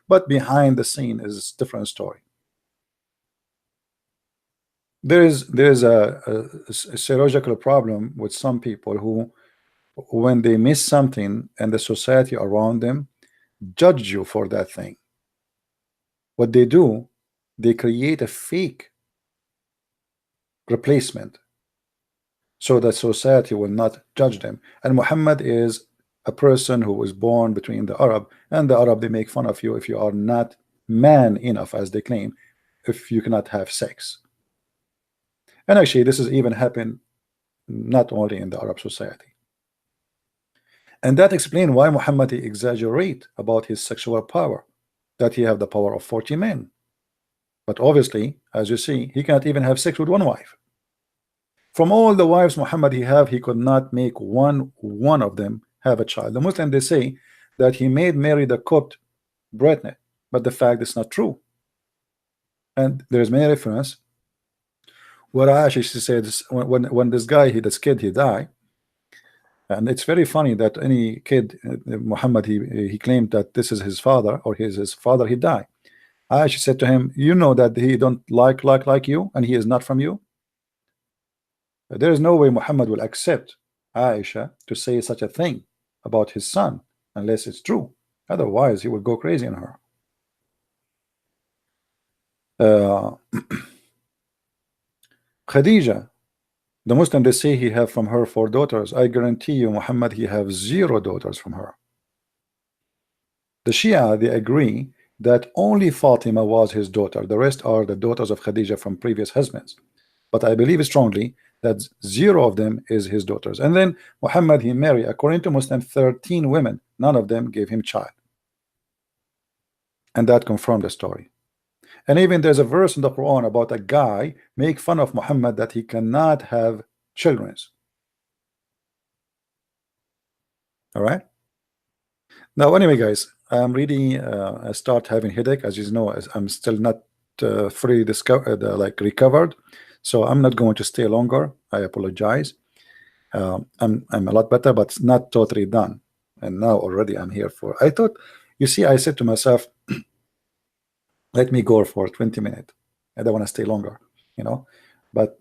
but behind the scene is a different story. There is a psychological problem with some people who, when they miss something and the society around them judge you for that thing, what they do, they create a fake replacement so that society will not judge them. And Muhammad is a person who was born between the Arab, and the Arab, they make fun of you if you are not man enough, as they claim, if you cannot have sex. And actually this is even happened not only in the Arab society. And that explains why Muhammad exaggerate about his sexual power, that he have the power of 40 men. But obviously, as you see, he cannot even have sex with one wife. From all the wives Muhammad he could not make one of them have a child. The Muslim, they say that he made Mary the Copt pregnant, but the fact is not true. And there's many reference where Aisha, she said when this guy, this kid, he died. And it's very funny that any kid, Muhammad, he claimed that this is his father, or his father, he died. Aisha said to him, you know that he don't like you and he is not from you. There is no way Muhammad will accept Aisha to say such a thing about his son unless it's true. Otherwise he will go crazy on her. Khadija, the Muslim, they say he have from her 4 daughters. I guarantee you Muhammad he have 0 daughters from her. The Shia, they agree that only Fatima was his daughter, the rest are the daughters of Khadija from previous husbands. But I believe strongly that 0 of them is his daughters. And then Muhammad he married, according to Muslim, 13 women, none of them gave him child. And that confirmed the story. And even there's a verse in the Quran about a guy make fun of Muhammad that he cannot have children. All right. Now, anyway, guys, I'm really I start having headache, as you know, as I'm still not fully recovered, so I'm not going to stay longer. I apologize. I'm a lot better, but not totally done. And now already I'm here for. I thought, you see, I said to myself, let me go for 20 minutes. I don't want to stay longer, you know. But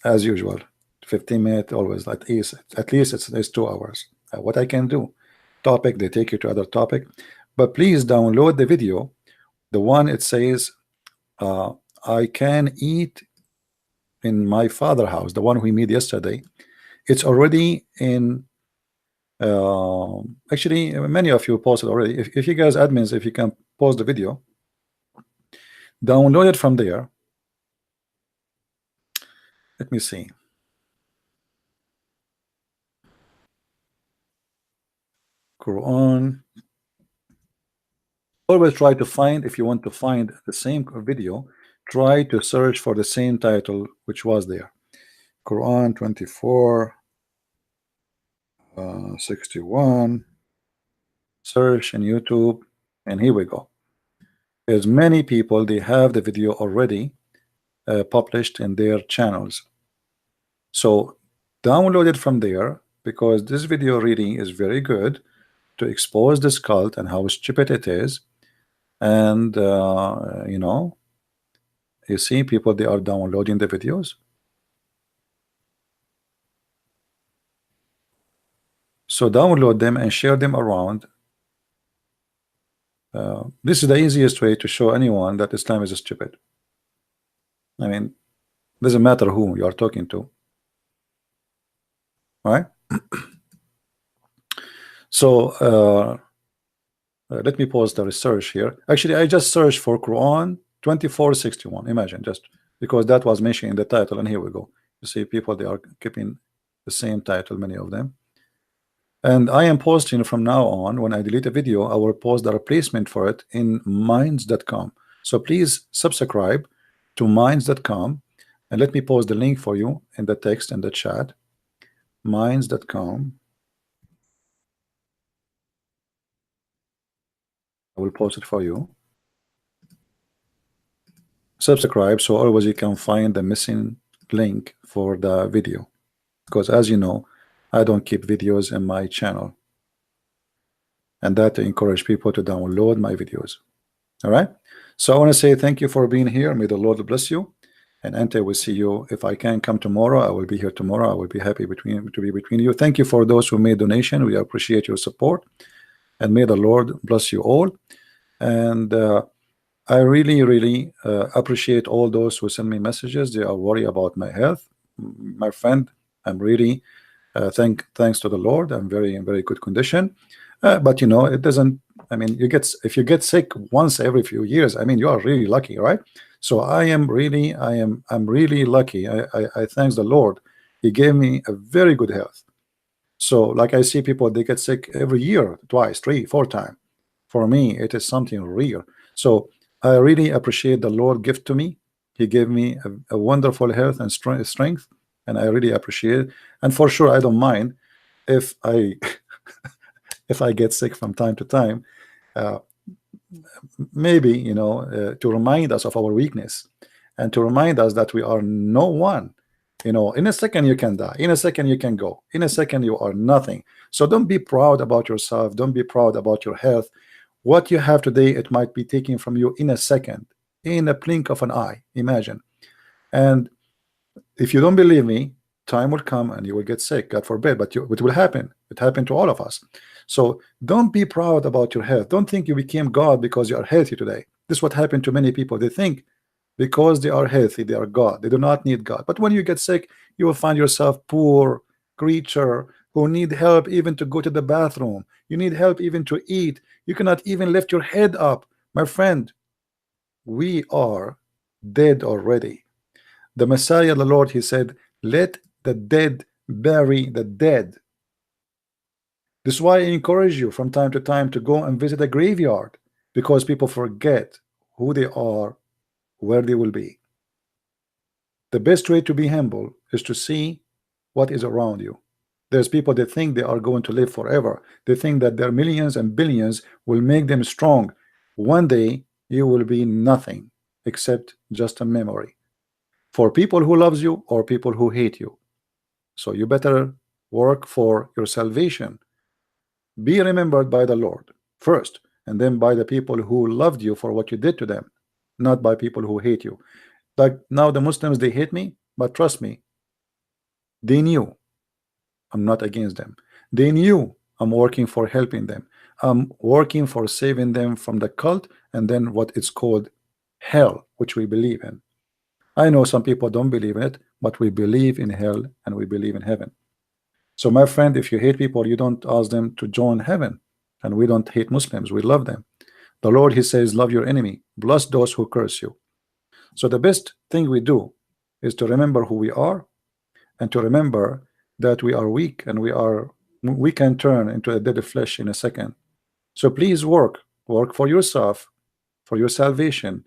as usual, 15 minutes always. At least it's 2 hours. What I can do? Topic, they take you to other topic. But please download the video. The one it says, I can eat in my father's house. The one we made yesterday. It's already in. Actually, many of you posted already. If you guys admins, if you can pause the video. Download it from there. Let me see. Quran. Always try to find, if you want to find the same video, try to search for the same title which was there. Quran 24. 61. Search in YouTube, and here we go. There's many people, they have the video already published in their channels. So download it from there, because this video reading is very good to expose this cult and how stupid it is. And you know, you see people, they are downloading the videos. So download them and share them around. This is the easiest way to show anyone that Islam is stupid. I mean, doesn't matter who you are talking to, right? So let me pause the research here. Actually, I just searched for Quran 2461. Imagine, just because that was mentioned in the title, and here we go. You see people, they are keeping the same title, many of them. And I am posting from now on, when I delete a video, I will post the replacement for it in minds.com. So please subscribe to minds.com, and let me post the link for you in the text and the chat. Minds.com. I will post it for you. Subscribe so always you can find the missing link for the video, because as you know, I don't keep videos in my channel, and that to encourage people to download my videos. All right, so I want to say thank you for being here. May the Lord bless you, and Ante will see you. If I can come tomorrow, I will be here tomorrow. I will be happy to be between you. Thank you for those who made donation. We appreciate your support, and may the Lord bless you all. And I really appreciate all those who send me messages. They are worried about my health. My friend, I'm really thanks to the Lord, I'm in very good condition. But you know, it doesn't, I mean, if you get sick once every few years, I mean, you are really lucky, right? So I'm really lucky. I thank the Lord. He gave me a very good health. So like I see people, they get sick every year, twice, 3, 4 times. For me, it is something real. So I really appreciate the Lord gift to me. He gave me a wonderful health and strength, and I really appreciate it. And for sure, I don't mind if I if I get sick from time to time. Maybe, you know, to remind us of our weakness, and to remind us that we are no one. You know, in a second you can die, in a second you can go, in a second you are nothing. So don't be proud about yourself. Don't be proud about your health. What you have today, it might be taken from you in a second, in a blink of an eye. Imagine. And if you don't believe me, time will come and you will get sick, God forbid, but it will happen. It happened to all of us. So don't be proud about your health. Don't think you became God because you are healthy today. This is what happened to many people. They think because they are healthy, they are God. They do not need God. But when you get sick, you will find yourself poor creature who need help even to go to the bathroom. You need help even to eat. You cannot even lift your head up. My friend, we are dead already. The Messiah, the Lord, he said, let the dead bury the dead. This is why I encourage you from time to time to go and visit a graveyard, because people forget who they are, where they will be. The best way to be humble is to see what is around you. There's people that think they are going to live forever. They think that their millions and billions will make them strong. One day you will be nothing except just a memory for people who loves you or people who hate you. So you better work for your salvation. Be remembered by the Lord first, and then by the people who loved you for what you did to them, not by people who hate you. Like now the Muslims, they hate me, but trust me, they knew I'm not against them. They knew I'm working for helping them. I'm working for saving them from the cult and then what it's called hell, which we believe in. I know some people don't believe in it, but we believe in hell and we believe in heaven. So my friend, if you hate people, you don't ask them to join heaven. And we don't hate Muslims, we love them. The Lord, he says, love your enemy, bless those who curse you. So the best thing we do is to remember who we are, and to remember that we are weak, and we can turn into a dead flesh in a second. So please work for yourself, for your salvation,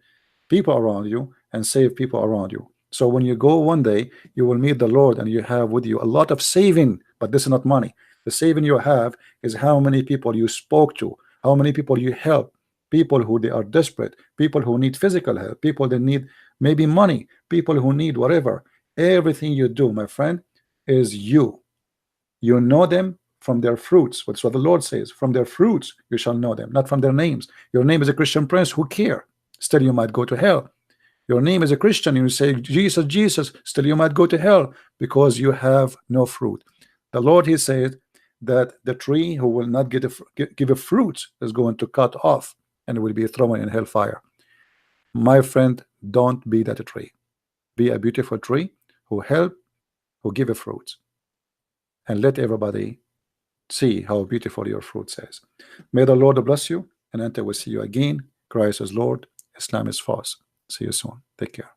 people around you, and save people around you. So when you go one day, you will meet the Lord, and you have with you a lot of saving, but this is not money. The saving you have is how many people you spoke to, how many people you help, people who they are desperate, people who need physical help, people that need maybe money, people who need whatever. Everything you do, my friend, is you. You know them from their fruits. That's what the Lord says. From their fruits you shall know them, not from their names. Your name is a Christian prince, who care? Still you might go to hell. Your name is a Christian, and you say Jesus, Jesus, still you might go to hell because you have no fruit. The Lord, he said that the tree who will not give a fruit is going to cut off and will be thrown in hellfire. My friend, don't be that tree. Be a beautiful tree who help, who give a fruit, and let everybody see how beautiful your fruit is. May the Lord bless you, and until we see you again, Christ is Lord, Islam is false. See you soon. Take care.